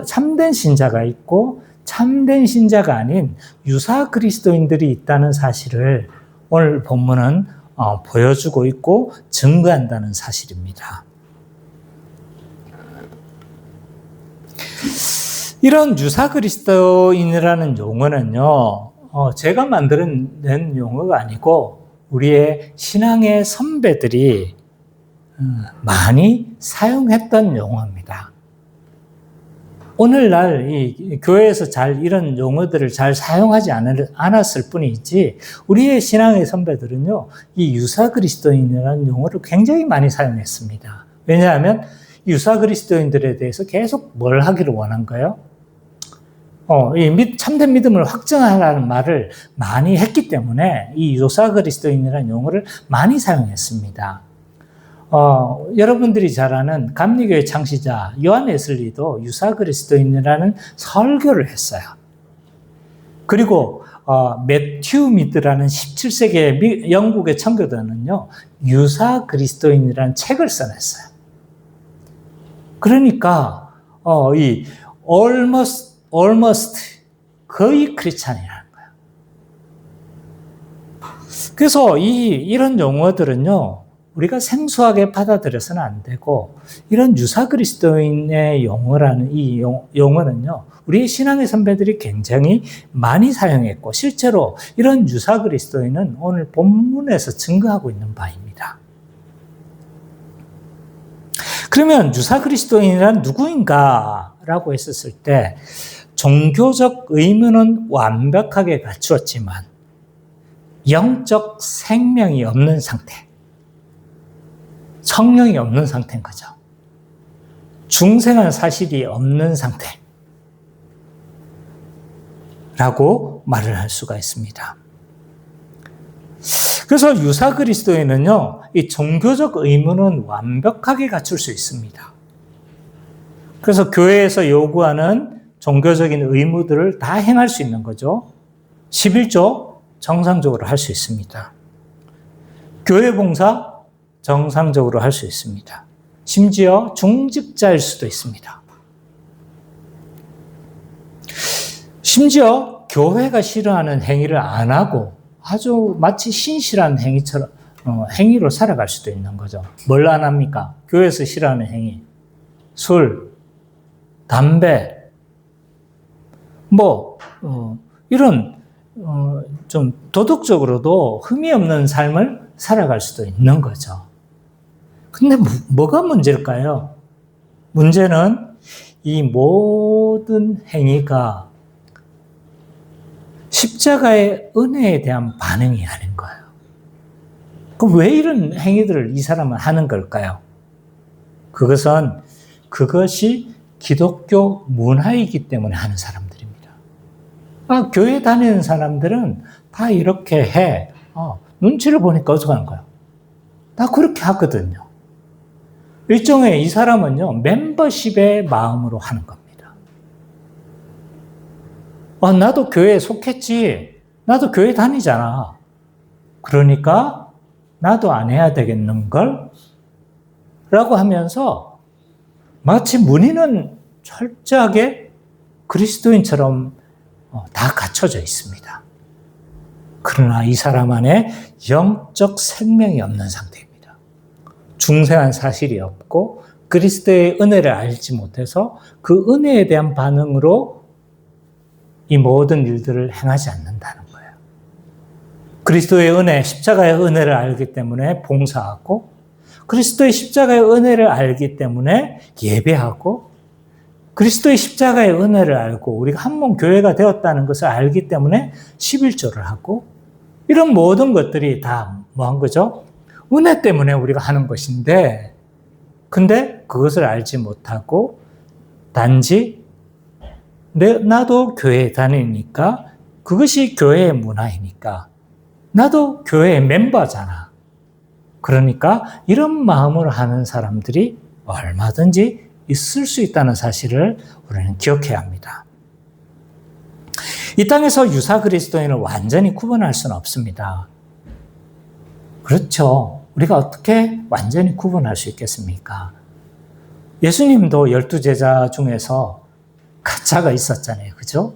Speaker 1: 참된 신자가 있고 참된 신자가 아닌 유사 그리스도인들이 있다는 사실을 오늘 본문은 보여주고 있고 증거한다는 사실입니다. 이런 유사 그리스도인이라는 용어는요, 제가 만들어낸 용어가 아니고 우리의 신앙의 선배들이 많이 사용했던 용어입니다. 오늘날 이 교회에서 이런 용어들을 잘 사용하지 않았을 뿐이지, 우리의 신앙의 선배들은요, 이 유사 그리스도인이라는 용어를 굉장히 많이 사용했습니다. 왜냐하면 유사 그리스도인들에 대해서 계속 뭘 하기를 원한 거예요? 이 참된 믿음을 확증하라는 말을 많이 했기 때문에 이 유사 그리스도인이라는 용어를 많이 사용했습니다. 여러분들이 잘 아는 감리교의 창시자 요한 웨슬리도 유사 그리스도인이라는 설교를 했어요. 그리고 매튜 미드라는 17세기의 영국의 청교도는요, 유사 그리스도인이라는 책을 써냈어요. 그러니까 이 almost 거의 크리스찬이라는 거예요. 그래서 이런 용어들은요, 우리가 생소하게 받아들여서는 안 되고, 이런 유사 그리스도인의 용어라는 이 용어는요, 우리 신앙의 선배들이 굉장히 많이 사용했고, 실제로 이런 유사 그리스도인은 오늘 본문에서 증거하고 있는 바입니다. 그러면 유사 그리스도인이란 누구인가라고 했었을 때, 종교적 의무는 완벽하게 갖추었지만 영적 생명이 없는 상태, 성령이 없는 상태인 거죠. 중생한 사실이 없는 상태라고 말을 할 수가 있습니다. 그래서 유사 그리스도인은요, 이 종교적 의무는 완벽하게 갖출 수 있습니다. 그래서 교회에서 요구하는 종교적인 의무들을 다 행할 수 있는 거죠. 11조 정상적으로 할 수 있습니다. 교회 봉사 정상적으로 할 수 있습니다. 심지어 중직자일 수도 있습니다. 심지어 교회가 싫어하는 행위를 안 하고 아주 마치 신실한 행위처럼 행위로 살아갈 수도 있는 거죠. 뭘 안 합니까? 교회에서 싫어하는 행위. 술, 담배, 이런 좀 도덕적으로도 흠이 없는 삶을 살아갈 수도 있는 거죠. 근데 뭐가 문제일까요? 문제는 이 모든 행위가 십자가의 은혜에 대한 반응이 아닌 거예요. 그럼 왜 이런 행위들을 이 사람은 하는 걸까요? 그것이 기독교 문화이기 때문에 하는 사람들입니다. 교회 다니는 사람들은 다 이렇게 해. 눈치를 보니까 어떻게 하는 거예요? 다 그렇게 하거든요. 일종의 이 사람은요, 멤버십의 마음으로 하는 겁니다. 나도 교회에 속했지. 나도 교회 다니잖아. 그러니까 나도 안 해야 되겠는걸? 라고 하면서 마치 문의는 철저하게 그리스도인처럼 다 갖춰져 있습니다. 그러나 이 사람 안에 영적 생명이 없는 상태입니다. 중생한 사실이 없고 그리스도의 은혜를 알지 못해서 그 은혜에 대한 반응으로 이 모든 일들을 행하지 않는다는 거예요. 그리스도의 은혜, 십자가의 은혜를 알기 때문에 봉사하고 그리스도의 십자가의 은혜를 알기 때문에 예배하고 그리스도의 십자가의 은혜를 알고 우리가 한 몸 교회가 되었다는 것을 알기 때문에 11조를 하고 이런 모든 것들이 다 뭐한 거죠? 은혜 때문에 우리가 하는 것인데 근데 그것을 알지 못하고 단지 나도 교회에 다니니까 그것이 교회의 문화이니까 나도 교회의 멤버잖아. 그러니까 이런 마음으로 하는 사람들이 얼마든지 있을 수 있다는 사실을 우리는 기억해야 합니다. 이 땅에서 유사 그리스도인을 완전히 구분할 수는 없습니다. 그렇죠. 우리가 어떻게 완전히 구분할 수 있겠습니까? 예수님도 12제자 중에서 가짜가 있었잖아요. 그죠?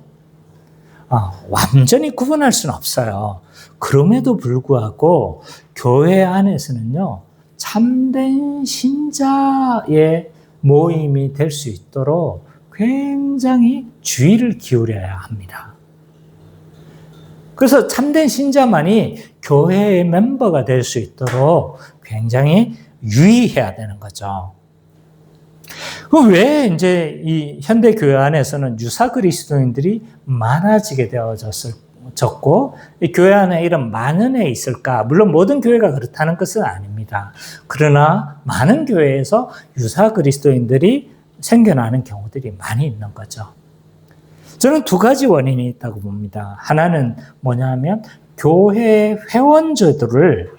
Speaker 1: 완전히 구분할 수는 없어요. 그럼에도 불구하고 교회 안에서는요, 참된 신자의 모임이 될 수 있도록 굉장히 주의를 기울여야 합니다. 그래서 참된 신자만이 교회의 멤버가 될 수 있도록 굉장히 유의해야 되는 거죠. 왜 이제 이 현대 교회 안에서는 유사 그리스도인들이 많아지게 되어졌고 이 교회 안에 이런 만연해 있을까? 물론 모든 교회가 그렇다는 것은 아닙니다. 그러나 많은 교회에서 유사 그리스도인들이 생겨나는 경우들이 많이 있는 거죠. 저는 두 가지 원인이 있다고 봅니다. 하나는 뭐냐면 교회 회원 제도를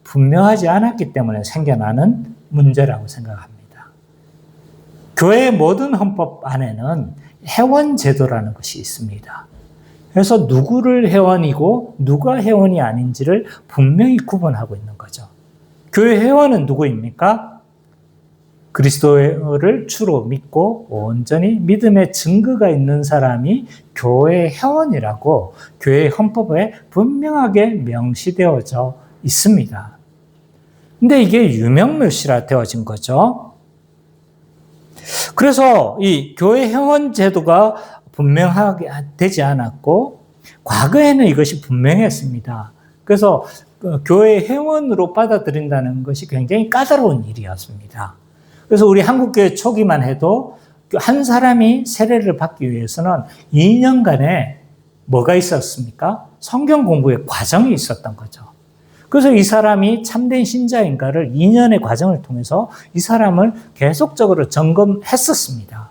Speaker 1: 분명하지 않았기 때문에 생겨나는 문제라고 생각합니다. 교회의 모든 헌법 안에는 회원 제도라는 것이 있습니다. 그래서 누구를 회원이고 누가 회원이 아닌지를 분명히 구분하고 있는 거죠. 교회 회원은 누구입니까? 그리스도를 주로 믿고 온전히 믿음의 증거가 있는 사람이 교회 회원이라고 교회 헌법에 분명하게 명시되어져 있습니다. 근데 이게 유명무실화 되어진 거죠. 그래서 이 교회 회원 제도가 분명하게 되지 않았고 과거에는 이것이 분명했습니다. 그래서 교회 회원으로 받아들인다는 것이 굉장히 까다로운 일이었습니다. 그래서 우리 한국교회 초기만 해도 한 사람이 세례를 받기 위해서는 2년간의 뭐가 있었습니까? 성경 공부의 과정이 있었던 거죠. 그래서 이 사람이 참된 신자인가를 2년의 과정을 통해서 이 사람을 계속적으로 점검했었습니다.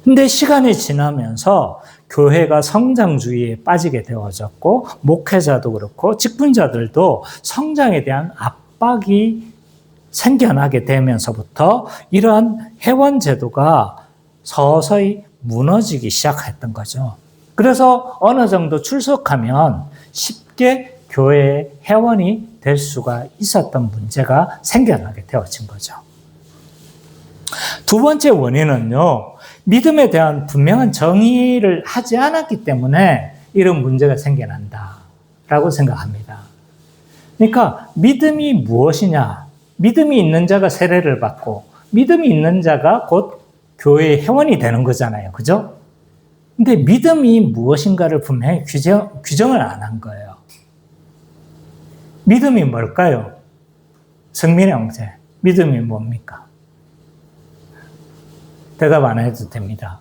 Speaker 1: 근데 시간이 지나면서 교회가 성장주의에 빠지게 되어졌고, 목회자도 그렇고 직분자들도 성장에 대한 압박이 생겨나게 되면서부터 이러한 회원 제도가 서서히 무너지기 시작했던 거죠. 그래서 어느 정도 출석하면 쉽게 교회의 회원이 될 수가 있었던 문제가 생겨나게 되어진 거죠. 두 번째 원인은요, 믿음에 대한 분명한 정의를 하지 않았기 때문에 이런 문제가 생겨난다라고 생각합니다. 그러니까 믿음이 무엇이냐? 믿음이 있는 자가 세례를 받고 믿음이 있는 자가 곧 교회의 회원이 되는 거잖아요. 그죠? 근데 믿음이 무엇인가를 분명히 규정을 안 한 거예요. 믿음이 뭘까요? 성민의 형제, 믿음이 뭡니까? 대답 안 해도 됩니다.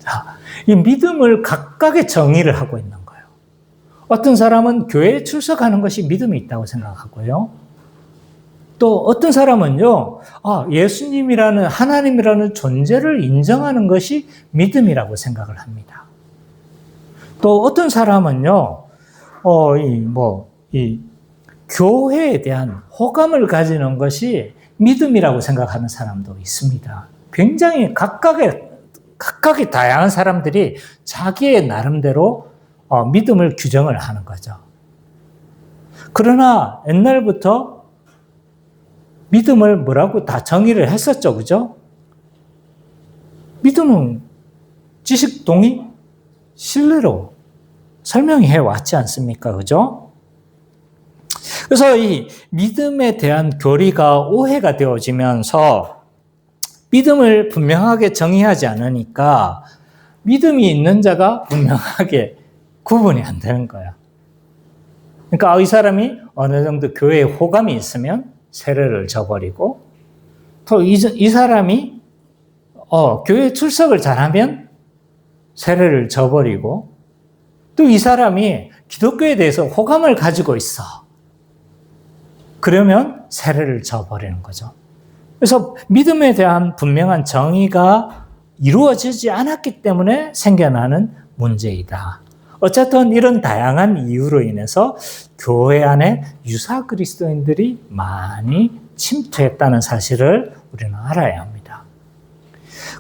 Speaker 1: 자, 이 믿음을 각각의 정의를 하고 있는 거예요. 어떤 사람은 교회에 출석하는 것이 믿음이 있다고 생각하고요. 또 어떤 사람은요, 예수님이라는, 하나님이라는 존재를 인정하는 것이 믿음이라고 생각을 합니다. 또 어떤 사람은요, 교회에 대한 호감을 가지는 것이 믿음이라고 생각하는 사람도 있습니다. 굉장히 각각의 다양한 사람들이 자기의 나름대로 믿음을 규정을 하는 거죠. 그러나 옛날부터 믿음을 뭐라고 다 정의를 했었죠. 그죠? 믿음은 지식, 동의, 신뢰로 설명해 왔지 않습니까? 그죠? 그래서 이 믿음에 대한 교리가 오해가 되어지면서 믿음을 분명하게 정의하지 않으니까 믿음이 있는 자가 분명하게 구분이 안 되는 거야. 그러니까 이 사람이 어느 정도 교회에 호감이 있으면 세례를 져버리고, 또 이 사람이 교회 출석을 잘하면 세례를 져버리고, 또 이 사람이 기독교에 대해서 호감을 가지고 있어. 그러면 세례를 져버리는 거죠. 그래서 믿음에 대한 분명한 정의가 이루어지지 않았기 때문에 생겨나는 문제이다. 어쨌든 이런 다양한 이유로 인해서 교회 안에 유사 그리스도인들이 많이 침투했다는 사실을 우리는 알아야 합니다.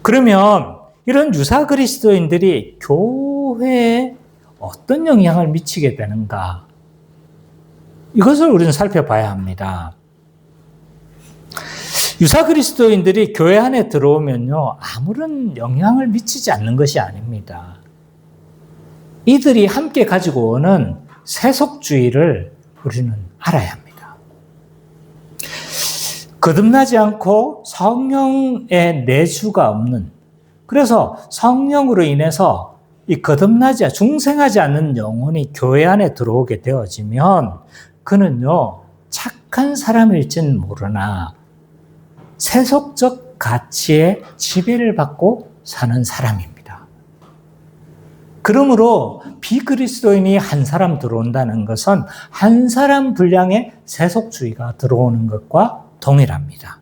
Speaker 1: 그러면 이런 유사 그리스도인들이 교회에 어떤 영향을 미치게 되는가? 이것을 우리는 살펴봐야 합니다. 유사 그리스도인들이 교회 안에 들어오면요, 아무런 영향을 미치지 않는 것이 아닙니다. 이들이 함께 가지고 오는 세속주의를 우리는 알아야 합니다. 거듭나지 않고 성령의 내주가 없는, 그래서 성령으로 인해서 이 거듭나지, 중생하지 않는 영혼이 교회 안에 들어오게 되어지면 그는요, 착한 사람일지는 모르나 세속적 가치에 지배를 받고 사는 사람입니다. 그러므로 비그리스도인이 한 사람 들어온다는 것은 한 사람 분량의 세속주의가 들어오는 것과 동일합니다.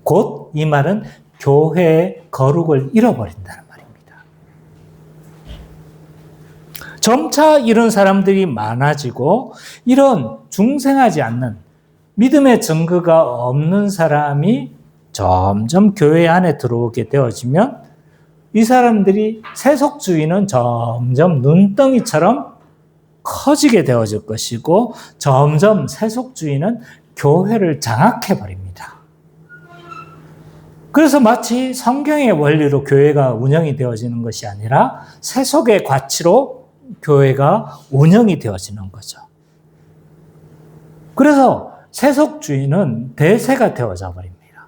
Speaker 1: 곧 이 말은 교회의 거룩을 잃어버린다는 말입니다. 점차 이런 사람들이 많아지고 이런 중생하지 않는 믿음의 증거가 없는 사람이 점점 교회 안에 들어오게 되어지면 이 사람들이 세속주의는 점점 눈덩이처럼 커지게 되어질 것이고 점점 세속주의는 교회를 장악해버립니다. 그래서 마치 성경의 원리로 교회가 운영이 되어지는 것이 아니라 세속의 가치로 교회가 운영이 되어지는 거죠. 그래서 세속주의는 대세가 되어져 버립니다.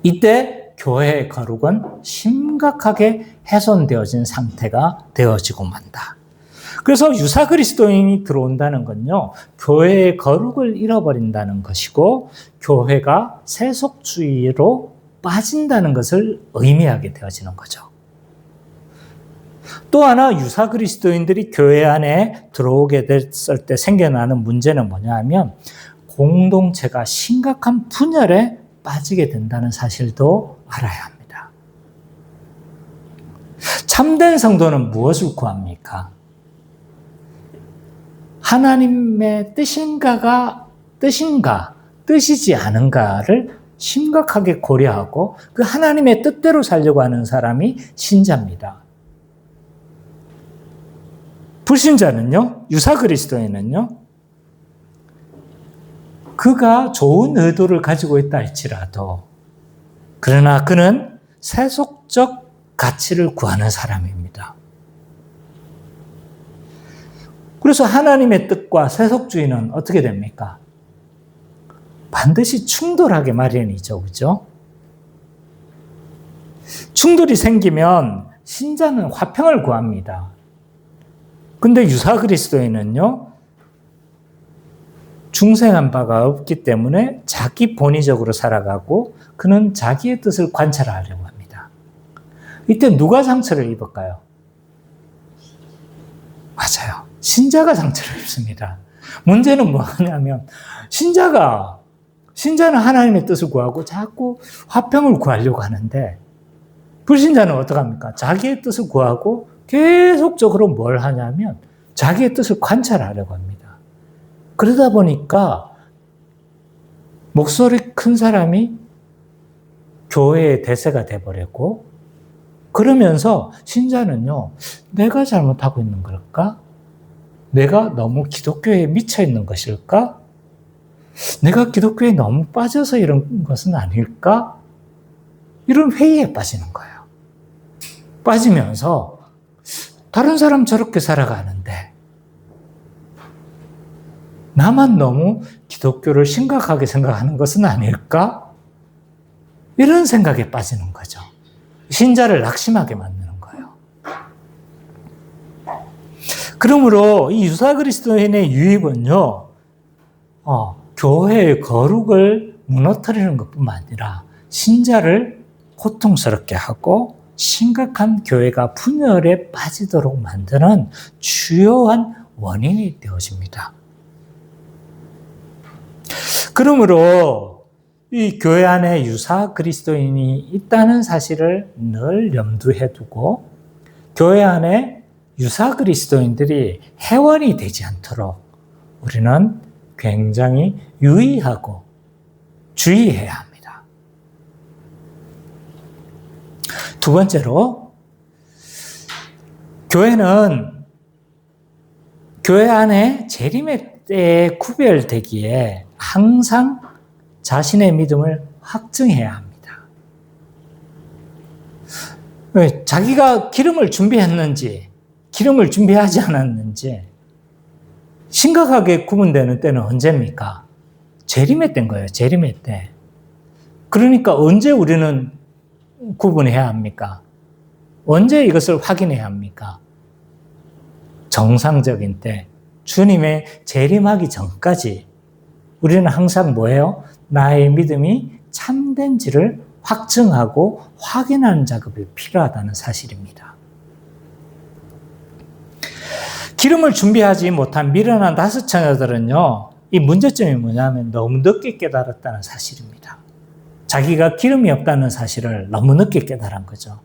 Speaker 1: 이때 교회의 거룩은 심각하게 훼손되어진 상태가 되어지고 만다. 그래서 유사 그리스도인이 들어온다는 건요, 교회의 거룩을 잃어버린다는 것이고 교회가 세속주의로 빠진다는 것을 의미하게 되어지는 거죠. 또 하나 유사 그리스도인들이 교회 안에 들어오게 됐을 때 생겨나는 문제는 뭐냐 하면 공동체가 심각한 분열에 빠지게 된다는 사실도 알아야 합니다. 참된 성도는 무엇을 구합니까? 하나님의 뜻인가, 뜻이지 않은가를 심각하게 고려하고 그 하나님의 뜻대로 살려고 하는 사람이 신자입니다. 불신자는요, 유사 그리스도인은요, 그가 좋은 의도를 가지고 있다 할지라도, 그러나 그는 세속적 가치를 구하는 사람입니다. 그래서 하나님의 뜻과 세속주의는 어떻게 됩니까? 반드시 충돌하게 마련이죠. 그죠? 충돌이 생기면 신자는 화평을 구합니다. 근데 유사 그리스도인은요, 중생한 바가 없기 때문에 자기 본의적으로 살아가고 그는 자기의 뜻을 관찰하려고 합니다. 이때 누가 상처를 입을까요? 맞아요. 신자가 상처를 입습니다. 문제는 뭐냐면 신자는 하나님의 뜻을 구하고 자꾸 화평을 구하려고 하는데 불신자는 어떡합니까? 자기의 뜻을 구하고 계속적으로 뭘 하냐면 자기의 뜻을 관찰하려고 합니다. 그러다 보니까 목소리 큰 사람이 교회의 대세가 돼버렸고 그러면서 신자는요, 내가 잘못하고 있는 걸까? 내가 너무 기독교에 미쳐 있는 것일까? 내가 기독교에 너무 빠져서 이런 것은 아닐까? 이런 회의에 빠지는 거예요. 빠지면서 다른 사람 저렇게 살아가는데 나만 너무 기독교를 심각하게 생각하는 것은 아닐까? 이런 생각에 빠지는 거죠. 신자를 낙심하게 만드는 거예요. 그러므로 이 유사 그리스도인의 유입은요, 교회의 거룩을 무너뜨리는 것뿐만 아니라 신자를 고통스럽게 하고 심각한 교회가 분열에 빠지도록 만드는 주요한 원인이 되어집니다. 그러므로 이 교회 안에 유사 그리스도인이 있다는 사실을 늘 염두에 두고 교회 안에 유사 그리스도인들이 해원이 되지 않도록 우리는 굉장히 유의하고 주의해야 합니다. 두 번째로, 교회는 교회 안에 재림의 때에 구별되기에 항상 자신의 믿음을 확증해야 합니다. 자기가 기름을 준비했는지, 기름을 준비하지 않았는지 심각하게 구분되는 때는 언제입니까? 재림의 때인 거예요. 재림의 때. 그러니까 언제 우리는 구분해야 합니까? 언제 이것을 확인해야 합니까? 정상적인 때, 주님의 재림하기 전까지 우리는 항상 뭐예요? 나의 믿음이 참된지를 확증하고 확인하는 작업이 필요하다는 사실입니다. 기름을 준비하지 못한 미련한 다섯 처녀들은요, 이 문제점이 뭐냐면 너무 늦게 깨달았다는 사실입니다. 자기가 기름이 없다는 사실을 너무 늦게 깨달은 거죠.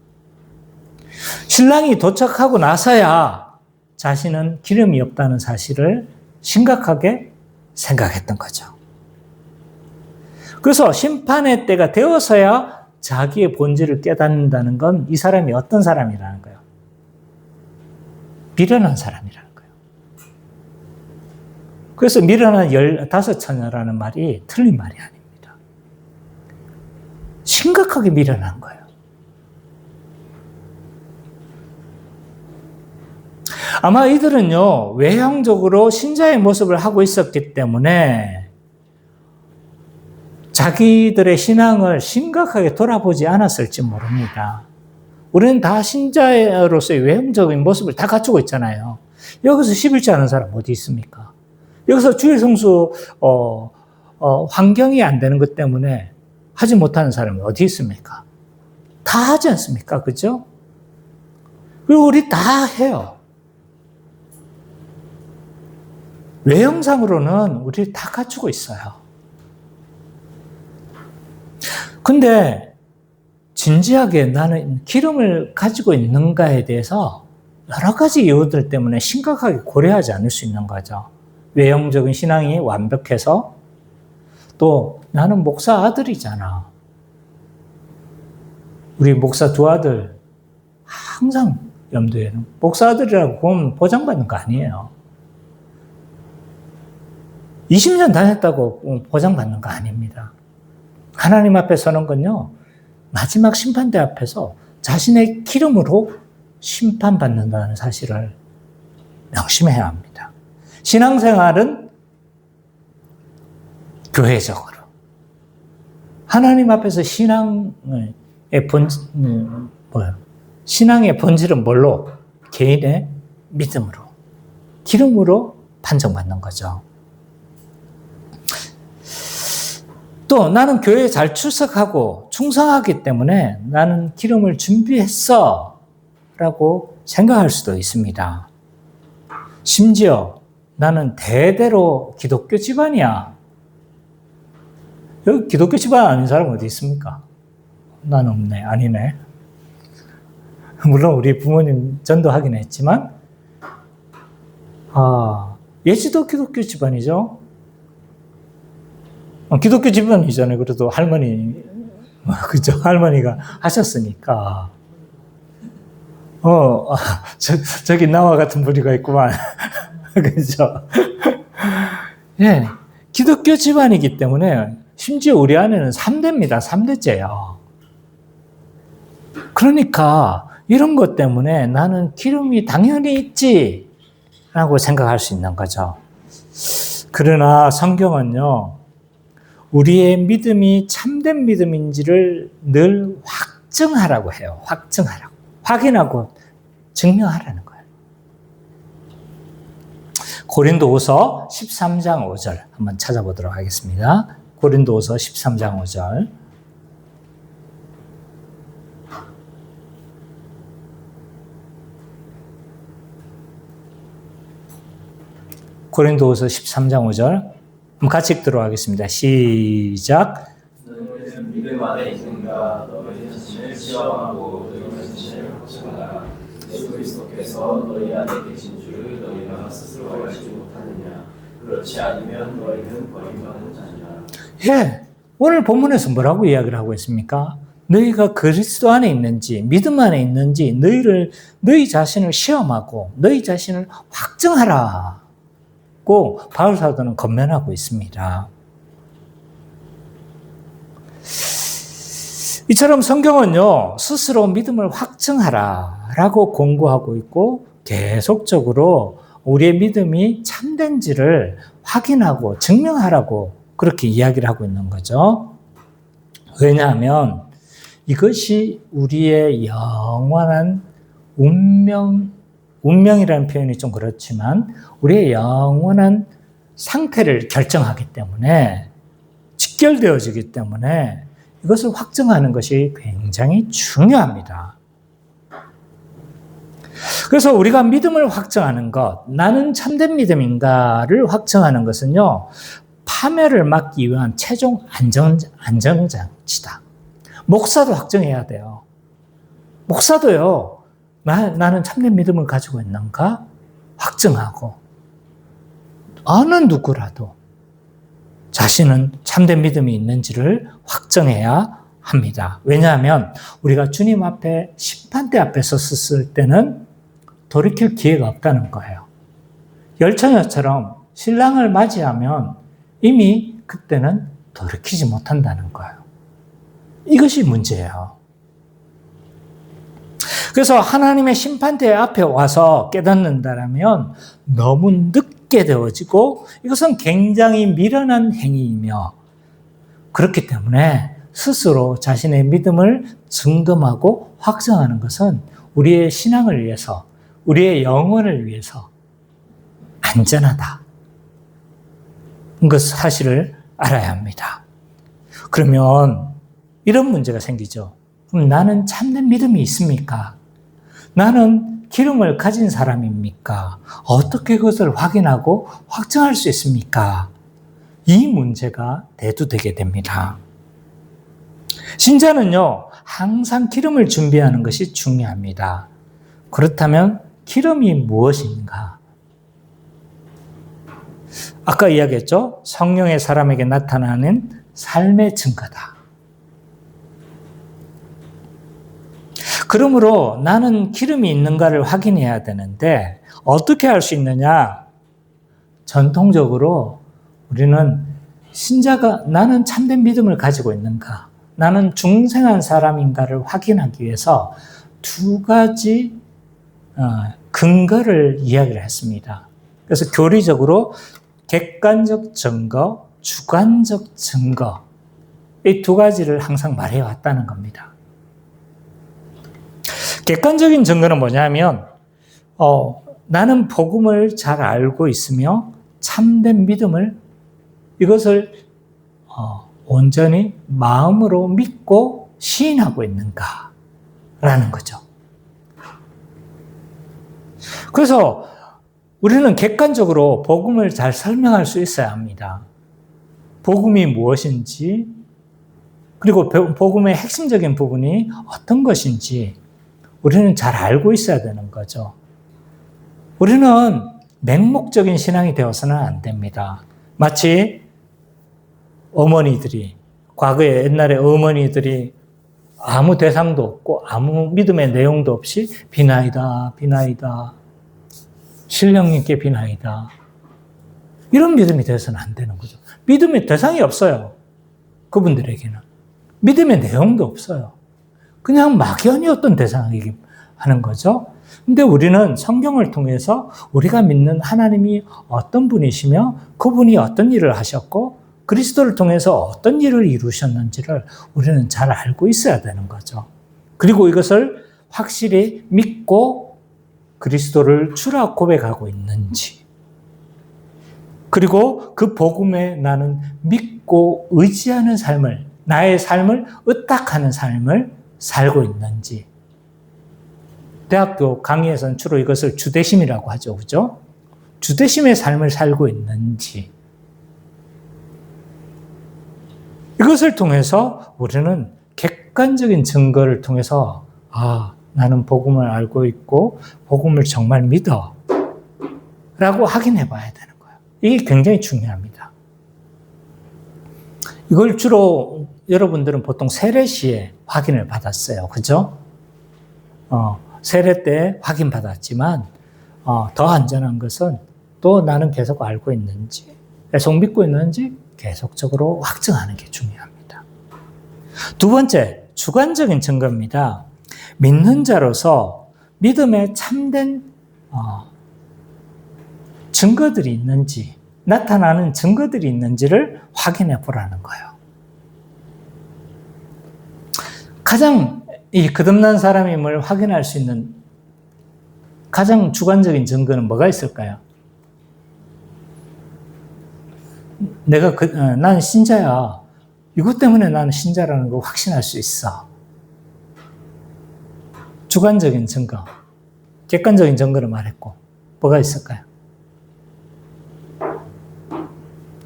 Speaker 1: 신랑이 도착하고 나서야 자신은 기름이 없다는 사실을 심각하게 생각했던 거죠. 그래서 심판의 때가 되어서야 자기의 본질을 깨닫는다는 건 이 사람이 어떤 사람이라는 거예요? 미련한 사람이라는 거예요. 그래서 미련한 15처녀라는 말이 틀린 말이 아닙니다. 심각하게 미련한 거예요. 아마 이들은요, 외형적으로 신자의 모습을 하고 있었기 때문에 자기들의 신앙을 심각하게 돌아보지 않았을지 모릅니다. 우리는 다 신자로서의 외형적인 모습을 다 갖추고 있잖아요. 여기서 11조 하는 사람 어디 있습니까? 여기서 주일 성수 환경이 안 되는 것 때문에 하지 못하는 사람이 어디 있습니까? 다 하지 않습니까? 그죠? 그리고 우리 다 해요. 외형상으로는 우리 다 갖추고 있어요. 근데 진지하게 나는 기름을 가지고 있는가에 대해서 여러 가지 이유들 때문에 심각하게 고려하지 않을 수 있는 거죠. 외형적인 신앙이 완벽해서 또 나는 목사 아들이잖아. 우리 목사 두 아들 항상 염두에는 목사 아들이라고 보면 보장받는 거 아니에요. 20년 다녔다고 보장받는 거 아닙니다. 하나님 앞에 서는 건요, 마지막 심판대 앞에서 자신의 기름으로 심판받는다는 사실을 명심해야 합니다. 신앙생활은 교회적으로. 하나님 앞에서 신앙의 신앙의 본질은 뭘로? 개인의 믿음으로, 기름으로 판정받는 거죠. 또 나는 교회에 잘 출석하고 충성하기 때문에 나는 기름을 준비했어 라고 생각할 수도 있습니다. 심지어 나는 대대로 기독교 집안이야. 여기 기독교 집안 아닌 사람 어디 있습니까? 난 없네. 아니네. 물론 우리 부모님 전도하긴 했지만 예지도 기독교 집안이죠. 기독교 집안이잖아요. 그래도 할머니, 그죠? 할머니가 하셨으니까. 저기 나와 같은 부류가 있구만. 그죠? 예. 기독교 집안이기 때문에, 심지어 우리 안에는 3대입니다. 3대째요. 그러니까, 이런 것 때문에 나는 기름이 당연히 있지. 라고 생각할 수 있는 거죠. 그러나 성경은요, 우리의 믿음이 참된 믿음인지를 늘 확증하라고 해요. 확증하라고. 확인하고 증명하라는 거예요. 고린도후서 13장 5절 한번 찾아보도록 하겠습니다. 고린도후서 13장 5절. 고린도후서 13장 5절. 같이 읽도록 하겠습니다. 시작.
Speaker 4: 너희는 믿음 안에 있는가? 너희 자신을 시험하고 너희 자신을 확증하라. 예수 그리스도께서 너희 안에 계신 줄을 너희가 스스로 알지 못하느냐? 그렇지 않으면 너희는 버림받은 자니라.
Speaker 1: 예, 오늘 본문에서 뭐라고 이야기를 하고 있습니까? 너희가 그리스도 안에 있는지, 믿음 안에 있는지, 너희 자신을 시험하고 너희 자신을 확증하라. 고 바울 사도는 권면하고 있습니다. 이처럼 성경은요, 스스로 믿음을 확증하라 라고 공고하고 있고 계속적으로 우리의 믿음이 참된지를 확인하고 증명하라고 그렇게 이야기를 하고 있는 거죠. 왜냐하면 이것이 우리의 영원한 운명이라는 표현이 좀 그렇지만 우리의 영원한 상태를 결정하기 때문에, 직결되어지기 때문에 이것을 확증하는 것이 굉장히 중요합니다. 그래서 우리가 믿음을 확증하는 것, 나는 참된 믿음인가를 확증하는 것은요, 파멸을 막기 위한 최종 안전장치다. 목사도 확증해야 돼요. 목사도요, 나는 참된 믿음을 가지고 있는가? 확증하고, 어느 누구라도 자신은 참된 믿음이 있는지를 확정해야 합니다. 왜냐하면 우리가 주님 앞에 심판대 앞에 섰을 때는 돌이킬 기회가 없다는 거예요. 열처녀처럼 신랑을 맞이하면 이미 그때는 돌이키지 못한다는 거예요. 이것이 문제예요. 그래서 하나님의 심판대 앞에 와서 깨닫는다면 너무 늦게 되어지고 이것은 굉장히 미련한 행위이며, 그렇기 때문에 스스로 자신의 믿음을 증거하고 확정하는 것은 우리의 신앙을 위해서, 우리의 영혼을 위해서 안전하다. 그 사실을 알아야 합니다. 그러면 이런 문제가 생기죠. 그럼 나는 참된 믿음이 있습니까? 나는 기름을 가진 사람입니까? 어떻게 그것을 확인하고 확정할 수 있습니까? 이 문제가 대두되게 됩니다. 신자는요, 항상 기름을 준비하는 것이 중요합니다. 그렇다면 기름이 무엇인가? 아까 이야기했죠? 성령의 사람에게 나타나는 삶의 증거다. 그러므로 나는 기름이 있는가를 확인해야 되는데 어떻게 할 수 있느냐? 전통적으로 우리는 신자가 나는 참된 믿음을 가지고 있는가? 나는 중생한 사람인가를 확인하기 위해서 두 가지 근거를 이야기를 했습니다. 그래서 교리적으로 객관적 증거, 주관적 증거, 이 두 가지를 항상 말해왔다는 겁니다. 객관적인 증거는 뭐냐면 나는 복음을 잘 알고 있으며 참된 믿음을 이것을 온전히 마음으로 믿고 시인하고 있는가라는 거죠. 그래서 우리는 객관적으로 복음을 잘 설명할 수 있어야 합니다. 복음이 무엇인지, 그리고 복음의 핵심적인 부분이 어떤 것인지 우리는 잘 알고 있어야 되는 거죠. 우리는 맹목적인 신앙이 되어서는 안 됩니다. 마치 어머니들이, 과거에 옛날에 어머니들이 아무 대상도 없고 아무 믿음의 내용도 없이 비나이다, 비나이다, 신령님께 비나이다. 이런 믿음이 되어서는 안 되는 거죠. 믿음의 대상이 없어요. 그분들에게는. 믿음의 내용도 없어요. 그냥 막연히 어떤 대상에게 하는 거죠. 근데 우리는 성경을 통해서 우리가 믿는 하나님이 어떤 분이시며 그분이 어떤 일을 하셨고 그리스도를 통해서 어떤 일을 이루셨는지를 우리는 잘 알고 있어야 되는 거죠. 그리고 이것을 확실히 믿고 그리스도를 주라 고백하고 있는지, 그리고 그 복음에 나는 믿고 의지하는 삶을, 나의 삶을 의탁하는 삶을 살고 있는지. 대학교 강의에서는 주로 이것을 주대심이라고 하죠. 그죠? 주대심의 삶을 살고 있는지. 이것을 통해서 우리는 객관적인 증거를 통해서 나는 복음을 알고 있고 복음을 정말 믿어 라고 확인해 봐야 되는 거예요. 이게 굉장히 중요합니다. 이걸 주로 여러분들은 보통 세례 시에 확인을 받았어요. 그죠? 세례 때 확인받았지만 더 안전한 것은 또 나는 계속 알고 있는지, 계속 믿고 있는지 계속적으로 확증하는 게 중요합니다. 두 번째, 주관적인 증거입니다. 믿는 자로서 믿음에 참된 증거들이 있는지, 나타나는 증거들이 있는지를 확인해 보라는 거예요. 가장 이 거듭난 사람임을 확인할 수 있는 가장 주관적인 증거는 뭐가 있을까요? 난 신자야. 이것 때문에 나는 신자라는 걸 확신할 수 있어. 주관적인 증거. 객관적인 증거를 말했고, 뭐가 있을까요?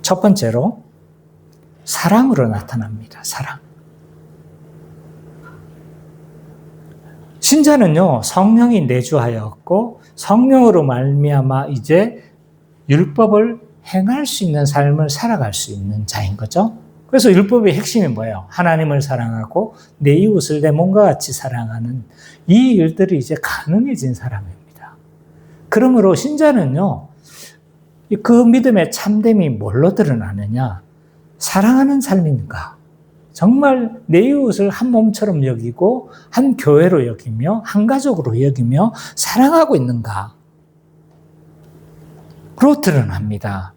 Speaker 1: 첫 번째로, 사랑으로 나타납니다. 사랑. 신자는요, 성령이 내주하였고, 성령으로 말미암아 이제 율법을 행할 수 있는 삶을 살아갈 수 있는 자인 거죠. 그래서 율법의 핵심이 뭐예요? 하나님을 사랑하고 내 이웃을 내 몸과 같이 사랑하는 이 일들이 이제 가능해진 사람입니다. 그러므로 신자는요, 그 믿음의 참됨이 뭘로 드러나느냐? 사랑하는 삶인가? 정말 내 이웃을 한 몸처럼 여기고 한 교회로 여기며 한 가족으로 여기며 사랑하고 있는가? 로 드러납니다.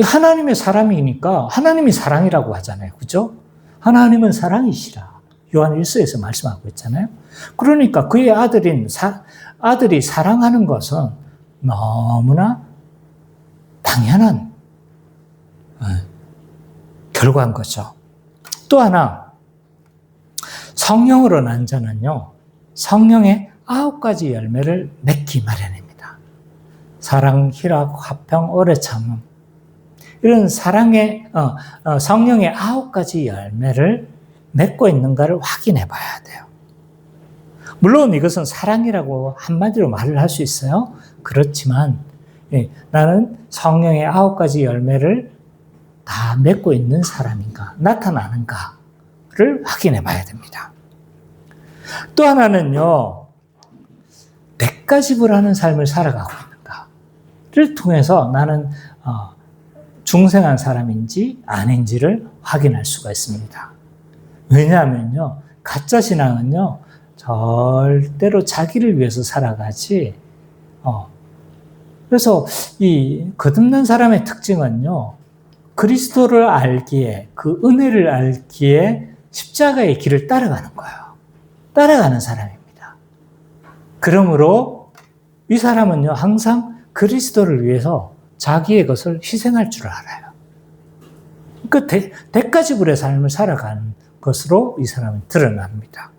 Speaker 1: 하나님의 사람이니까 하나님이 사랑이라고 하잖아요. 그죠? 하나님은 사랑이시라. 요한 1서에서 말씀하고 있잖아요. 그러니까 그의 아들이 사랑하는 것은 너무나 당연한 결과인 거죠. 또 하나, 성령으로 난 자는요, 성령의 9가지 열매를 맺기 마련입니다. 사랑, 희락, 화평, 오래 참음. 이런 사랑의, 성령의 9가지 열매를 맺고 있는가를 확인해 봐야 돼요. 물론 이것은 사랑이라고 한마디로 말을 할 수 있어요. 그렇지만, 나는 성령의 9가지 열매를 다 맺고 있는 사람인가, 나타나는가를 확인해 봐야 됩니다. 또 하나는요, 내가 지불하는 삶을 살아가고 있는가를 통해서 나는 중생한 사람인지 아닌지를 확인할 수가 있습니다. 왜냐하면요, 가짜 신앙은요, 절대로 자기를 위해서 살아가지, 그래서 이 거듭난 사람의 특징은요, 그리스도를 알기에, 그 은혜를 알기에 십자가의 길을 따라가는 거예요. 따라가는 사람입니다. 그러므로 이 사람은요, 항상 그리스도를 위해서 자기의 것을 희생할 줄 알아요. 그 대가지불의 삶을 살아가는 것으로 이 사람은 드러납니다.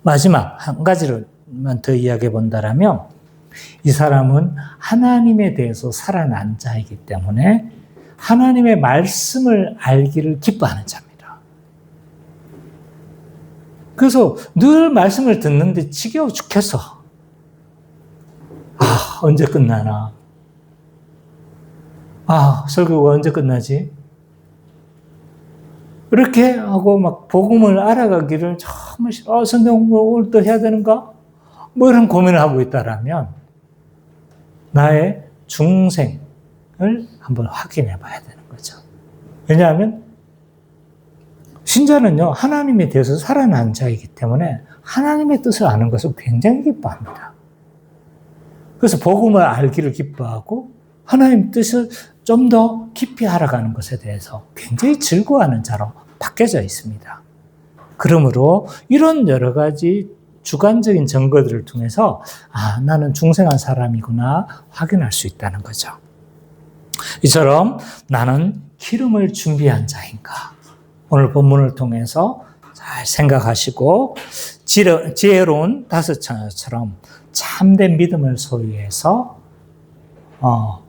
Speaker 1: 마지막 한 가지를만 더 이야기해 본다라면, 이 사람은 하나님에 대해서 살아난 자이기 때문에 하나님의 말씀을 알기를 기뻐하는 자입니다. 그래서 늘 말씀을 듣는데 지겨워 죽겠어. 언제 끝나나? 설교가 언제 끝나지? 이렇게 하고 막 복음을 알아가기를 정말 싫어. 성경 공부 오늘 또 해야 되는가? 뭐 이런 고민을 하고 있다라면 나의 중생을 한번 확인해 봐야 되는 거죠. 왜냐하면 신자는요, 하나님에 대해서 살아난 자이기 때문에 하나님의 뜻을 아는 것을 굉장히 기뻐합니다. 그래서 복음을 알기를 기뻐하고 하나님 뜻을 좀 더 깊이 알아가는 것에 대해서 굉장히 즐거워하는 자로 바뀌어져 있습니다. 그러므로 이런 여러 가지 주관적인 증거들을 통해서 나는 중생한 사람이구나 확인할 수 있다는 거죠. 이처럼 나는 기름을 준비한 자인가? 오늘 본문을 통해서 잘 생각하시고 지혜로운 다섯 처녀처럼 참된 믿음을 소유해서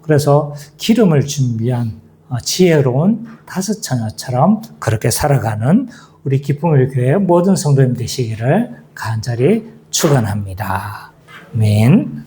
Speaker 1: 그래서 기름을 준비한 지혜로운 다섯 처녀처럼 그렇게 살아가는 우리 기쁨의 교회 모든 성도님 되시기를 간절히 축원합니다. 아멘.